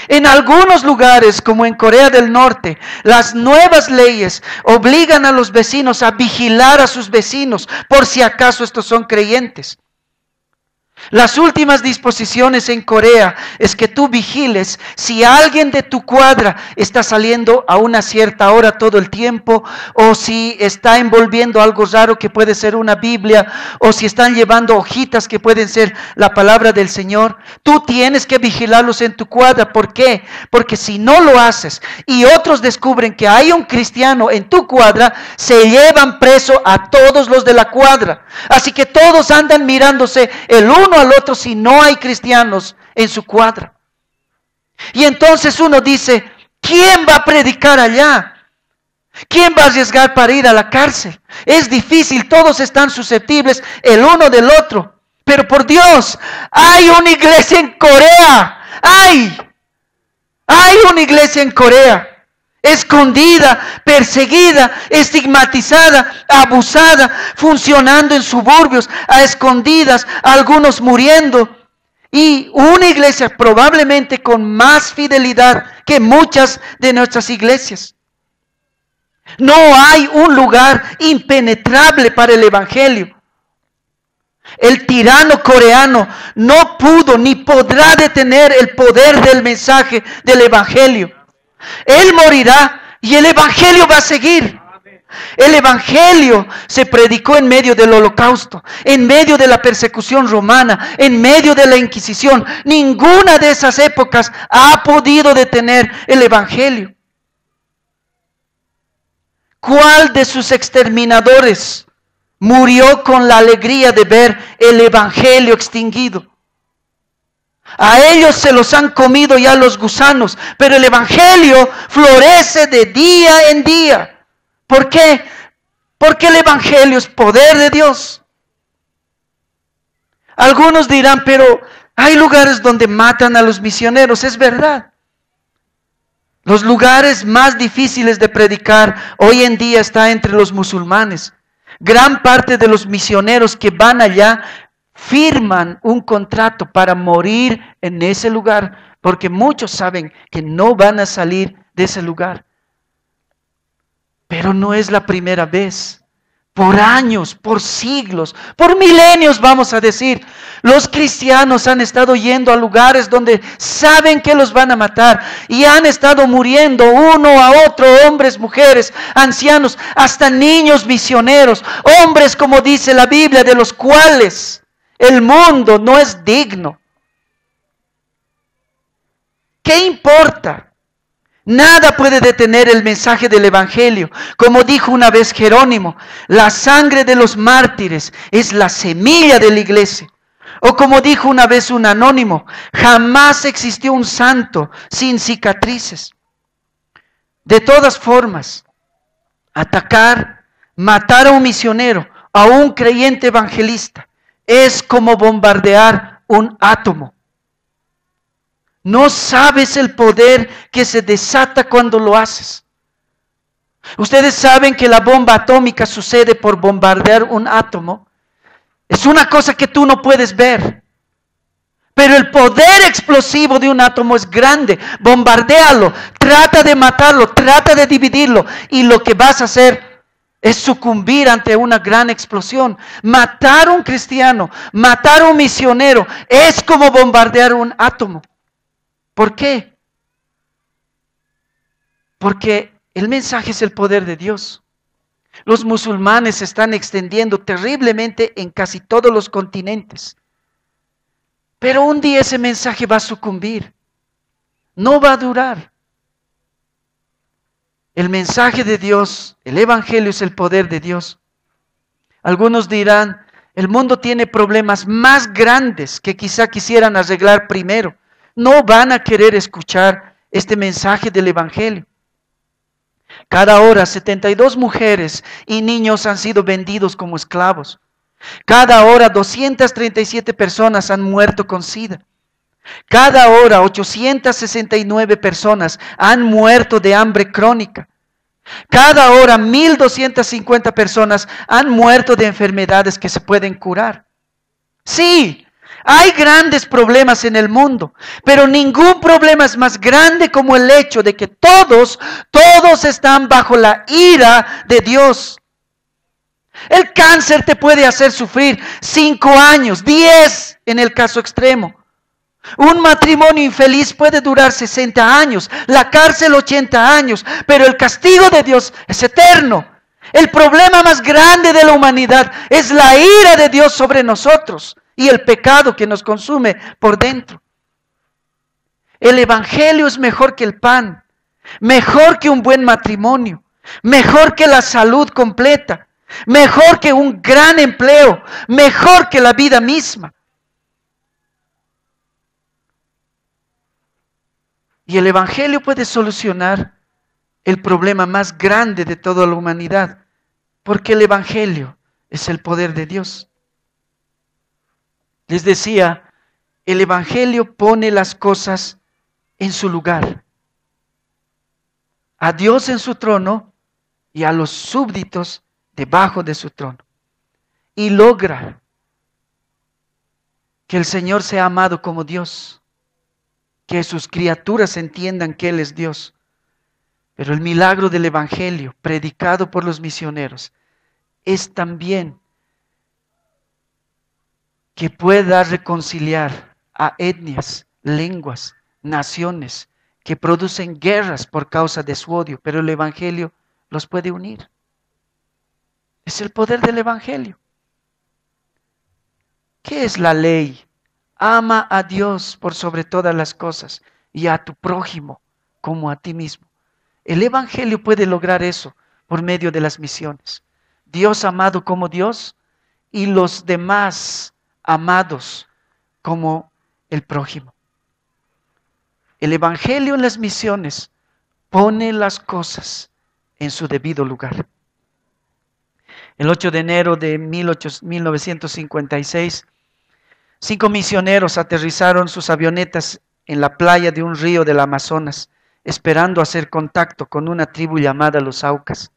En algunos lugares, como en Corea del Norte, las nuevas leyes obligan a los vecinos a vigilar a sus vecinos por si acaso estos son creyentes. Las últimas disposiciones en Corea es que tú vigiles si alguien de tu cuadra está saliendo a una cierta hora todo el tiempo, o si está envolviendo algo raro que puede ser una Biblia, o si están llevando hojitas que pueden ser la palabra del Señor. Tú tienes que vigilarlos en tu cuadra. ¿Por qué? Porque si no lo haces y otros descubren que hay un cristiano en tu cuadra, se llevan preso a todos los de la cuadra. Así que todos andan mirándose el uno al otro si no hay cristianos en su cuadra. Y entonces uno dice, ¿quién va a predicar allá? ¿Quién va a arriesgar para ir a la cárcel? Es difícil, todos están susceptibles el uno del otro. Pero por Dios, hay una iglesia en Corea. Hay una iglesia en Corea. Escondida, perseguida, estigmatizada, abusada, funcionando en suburbios, a escondidas, algunos muriendo. Y una iglesia probablemente con más fidelidad que muchas de nuestras iglesias. No hay un lugar impenetrable para el evangelio. El tirano coreano no pudo ni podrá detener el poder del mensaje del evangelio. Él morirá y el evangelio va a seguir. El evangelio se predicó en medio del holocausto, en medio de la persecución romana, en medio de la Inquisición. Ninguna de esas épocas ha podido detener el evangelio. ¿Cuál de sus exterminadores murió con la alegría de ver el evangelio extinguido? A ellos se los han comido ya los gusanos, pero el evangelio florece de día en día. ¿Por qué? Porque el evangelio es poder de Dios. Algunos dirán, pero hay lugares donde matan a los misioneros. Es verdad. Los lugares más difíciles de predicar hoy en día está entre los musulmanes. Gran parte de los misioneros que van allá firman un contrato para morir en ese lugar, porque muchos saben que no van a salir de ese lugar. Pero no es la primera vez. Por años, por siglos, por milenios vamos a decir, los cristianos han estado yendo a lugares donde saben que los van a matar y han estado muriendo uno a otro, hombres, mujeres, ancianos, hasta niños misioneros, hombres como dice la Biblia, de los cuales el mundo no es digno. ¿Qué importa? Nada puede detener el mensaje del evangelio. Como dijo una vez Jerónimo, la sangre de los mártires es la semilla de la iglesia. O como dijo una vez un anónimo, jamás existió un santo sin cicatrices. De todas formas, atacar, matar a un misionero, a un creyente evangelista, es como bombardear un átomo. No sabes el poder que se desata cuando lo haces. Ustedes saben que la bomba atómica sucede por bombardear un átomo. Es una cosa que tú no puedes ver. Pero el poder explosivo de un átomo es grande. Bombardéalo, trata de matarlo, trata de dividirlo. Y lo que vas a hacer es sucumbir ante una gran explosión. Matar a un cristiano, matar a un misionero, es como bombardear un átomo. ¿Por qué? Porque el mensaje es el poder de Dios. Los musulmanes se están extendiendo terriblemente en casi todos los continentes. Pero un día ese mensaje va a sucumbir. No va a durar. El mensaje de Dios, el evangelio es el poder de Dios. Algunos dirán, el mundo tiene problemas más grandes que quizá quisieran arreglar primero. No van a querer escuchar este mensaje del evangelio. Cada hora 72 mujeres y niños han sido vendidos como esclavos. Cada hora 237 personas han muerto con SIDA. Cada hora 869 personas han muerto de hambre crónica. Cada hora 1.250 personas han muerto de enfermedades que se pueden curar. Sí, Hay grandes problemas en el mundo, pero ningún problema es más grande como el hecho de que todos están bajo la ira de Dios. El cáncer te puede hacer sufrir 5 años, 10 en el caso extremo. Un matrimonio infeliz puede durar 60 años, la cárcel 80 años, pero el castigo de Dios es eterno. El problema más grande de la humanidad es la ira de Dios sobre nosotros y el pecado que nos consume por dentro. El evangelio es mejor que el pan, mejor que un buen matrimonio, mejor que la salud completa, mejor que un gran empleo, mejor que la vida misma. Y el evangelio puede solucionar el problema más grande de toda la humanidad, porque el evangelio es el poder de Dios. Les decía, el evangelio pone las cosas en su lugar. A Dios en su trono y a los súbditos debajo de su trono. Y logra que el Señor sea amado como Dios, que sus criaturas entiendan que Él es Dios. Pero el milagro del evangelio predicado por los misioneros es también que pueda reconciliar a etnias, lenguas, naciones que producen guerras por causa de su odio, pero el evangelio los puede unir. Es el poder del evangelio. ¿Qué es la ley? Ama a Dios por sobre todas las cosas y a tu prójimo como a ti mismo. El evangelio puede lograr eso por medio de las misiones. Dios amado como Dios y los demás amados como el prójimo. El evangelio en las misiones pone las cosas en su debido lugar. El 8 de enero de 1956, 5 misioneros aterrizaron sus avionetas en la playa de un río del Amazonas, esperando hacer contacto con una tribu llamada los Aucas.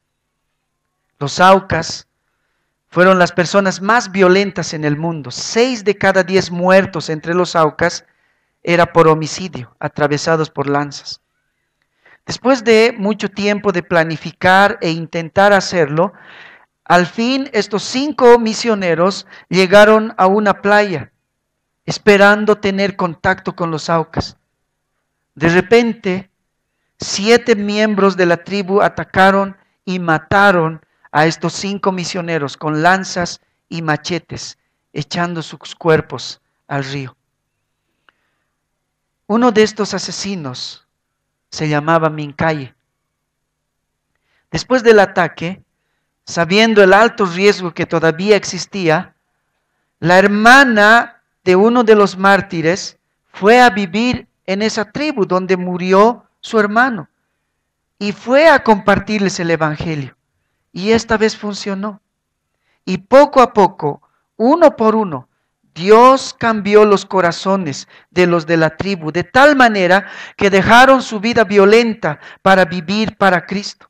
Los Aucas fueron las personas más violentas en el mundo. 6 de cada 10 muertos entre los Aucas era por homicidio, atravesados por lanzas. Después de mucho tiempo de planificar e intentar hacerlo, al fin estos 5 misioneros llegaron a una playa, esperando tener contacto con los Aucas. De repente, 7 miembros de la tribu atacaron y mataron a estos 5 misioneros con lanzas y machetes, echando sus cuerpos al río. Uno de estos asesinos se llamaba Mincaye. Después del ataque, sabiendo el alto riesgo que todavía existía, la hermana de uno de los mártires fue a vivir en esa tribu donde murió su hermano y fue a compartirles el evangelio. Y esta vez funcionó. Y poco a poco, uno por uno, Dios cambió los corazones de los de la tribu de tal manera que dejaron su vida violenta para vivir para Cristo.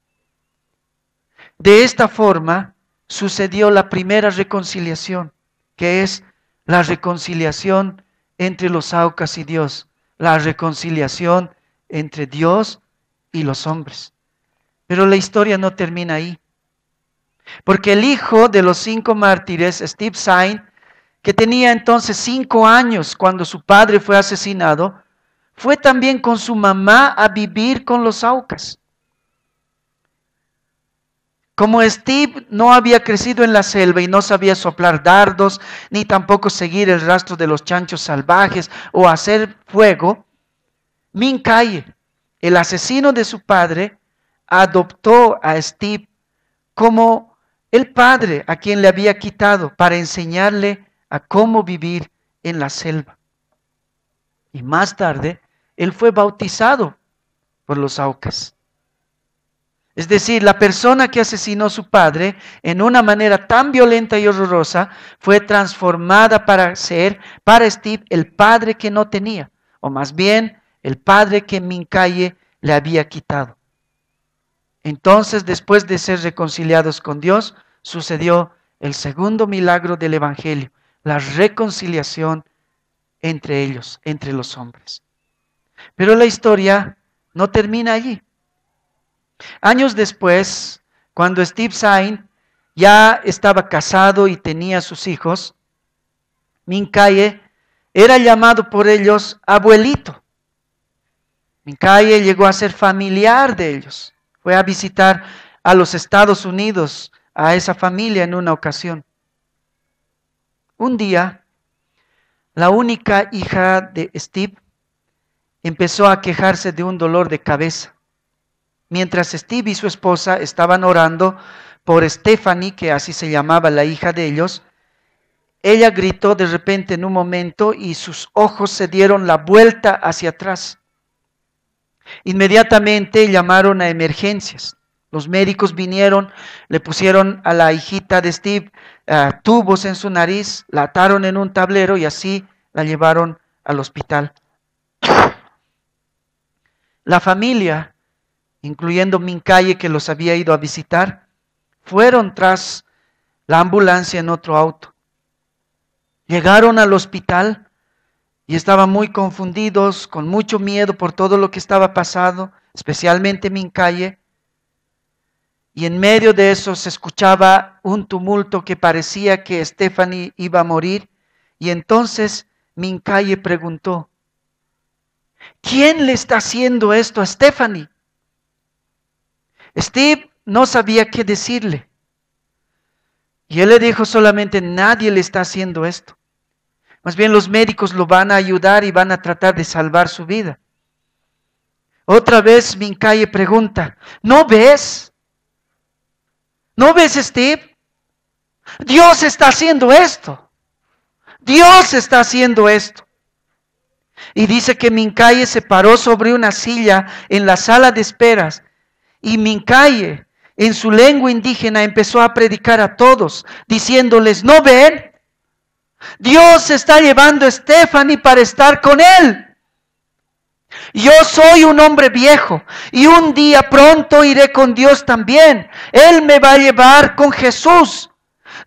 De esta forma sucedió la primera reconciliación, que es la reconciliación entre los Aucas y Dios, la reconciliación entre Dios y los hombres. Pero la historia no termina ahí, porque el hijo de los 5 mártires, Steve Sain, que tenía entonces 5 años cuando su padre fue asesinado, fue también con su mamá a vivir con los Aucas. Como Steve no había crecido en la selva y no sabía soplar dardos, ni tampoco seguir el rastro de los chanchos salvajes o hacer fuego, Mincaye, el asesino de su padre, adoptó a Steve como el padre a quien le había quitado para enseñarle a cómo vivir en la selva. Y más tarde, él fue bautizado por los Aucas. Es decir, la persona que asesinó a su padre en una manera tan violenta y horrorosa fue transformada para ser, para Steve, el padre que no tenía, o más bien, el padre que Mincaye le había quitado. Entonces, después de ser reconciliados con Dios, sucedió el segundo milagro del evangelio, la reconciliación entre ellos, entre los hombres. Pero la historia no termina allí. Años después, cuando Steve Saint ya estaba casado y tenía sus hijos, Mincaye era llamado por ellos abuelito. Mincaye llegó a ser familiar de ellos. Fue a visitar a los Estados Unidos, a esa familia en una ocasión. Un día, la única hija de Steve empezó a quejarse de un dolor de cabeza. Mientras Steve y su esposa estaban orando por Stephanie, que así se llamaba la hija de ellos, ella gritó de repente en un momento y sus ojos se dieron la vuelta hacia atrás. Inmediatamente llamaron a emergencias. Los médicos vinieron, le pusieron a la hijita de Steve tubos en su nariz, la ataron en un tablero y así la llevaron al hospital. La familia, incluyendo Mincaye, que los había ido a visitar, fueron tras la ambulancia en otro auto. Llegaron al hospital y estaban muy confundidos, con mucho miedo por todo lo que estaba pasando, especialmente Mincaye. Y en medio de eso se escuchaba un tumulto que parecía que Stephanie iba a morir. Y entonces Mincaye preguntó: ¿quién le está haciendo esto a Stephanie? Steve no sabía qué decirle. Y él le dijo solamente: nadie le está haciendo esto. Más bien los médicos lo van a ayudar y van a tratar de salvar su vida. Otra vez Mincaye pregunta: ¿no ves? ¿No ves, Steve? Dios está haciendo esto. Dios está haciendo esto. Y dice que Mincaye se paró sobre una silla en la sala de esperas. Y Mincaye, en su lengua indígena, empezó a predicar a todos, diciéndoles: ¿no ven? Dios está llevando a Stephanie para estar con él. Yo soy un hombre viejo y un día pronto iré con Dios también. Él me va a llevar con Jesús.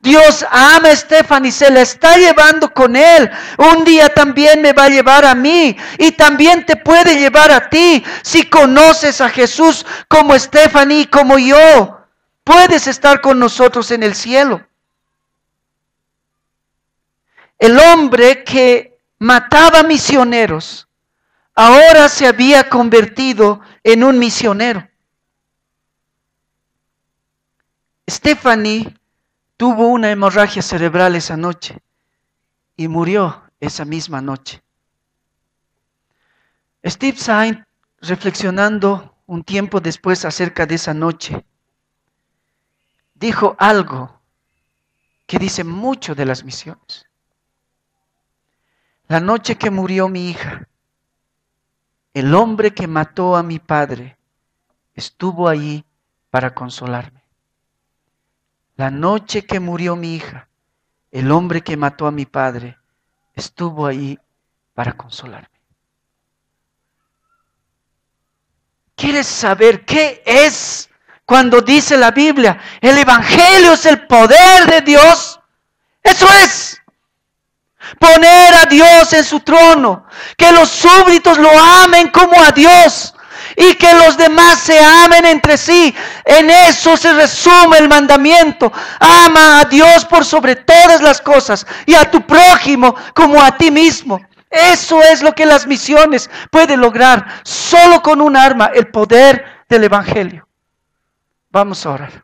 Dios ama a Stephanie, se la está llevando con él. Un día también me va a llevar a mí y también te puede llevar a ti. Si conoces a Jesús como Stephanie y como yo, puedes estar con nosotros en el cielo. El hombre que mataba misioneros ahora se había convertido en un misionero. Stephanie tuvo una hemorragia cerebral esa noche y murió esa misma noche. Steve Saint, reflexionando un tiempo después acerca de esa noche, dijo algo que dice mucho de las misiones. La noche que murió mi hija, el hombre que mató a mi padre estuvo allí para consolarme. La noche que murió mi hija, el hombre que mató a mi padre estuvo allí para consolarme. ¿Quieres saber qué es cuando dice la Biblia? El Evangelio es el poder de Dios. Eso es. Poner a Dios en su trono, que los súbditos lo amen como a Dios y que los demás se amen entre sí. En eso se resume el mandamiento: ama a Dios por sobre todas las cosas y a tu prójimo como a ti mismo. Eso es lo que las misiones pueden lograr, solo con un arma: el poder del Evangelio. Vamos a orar.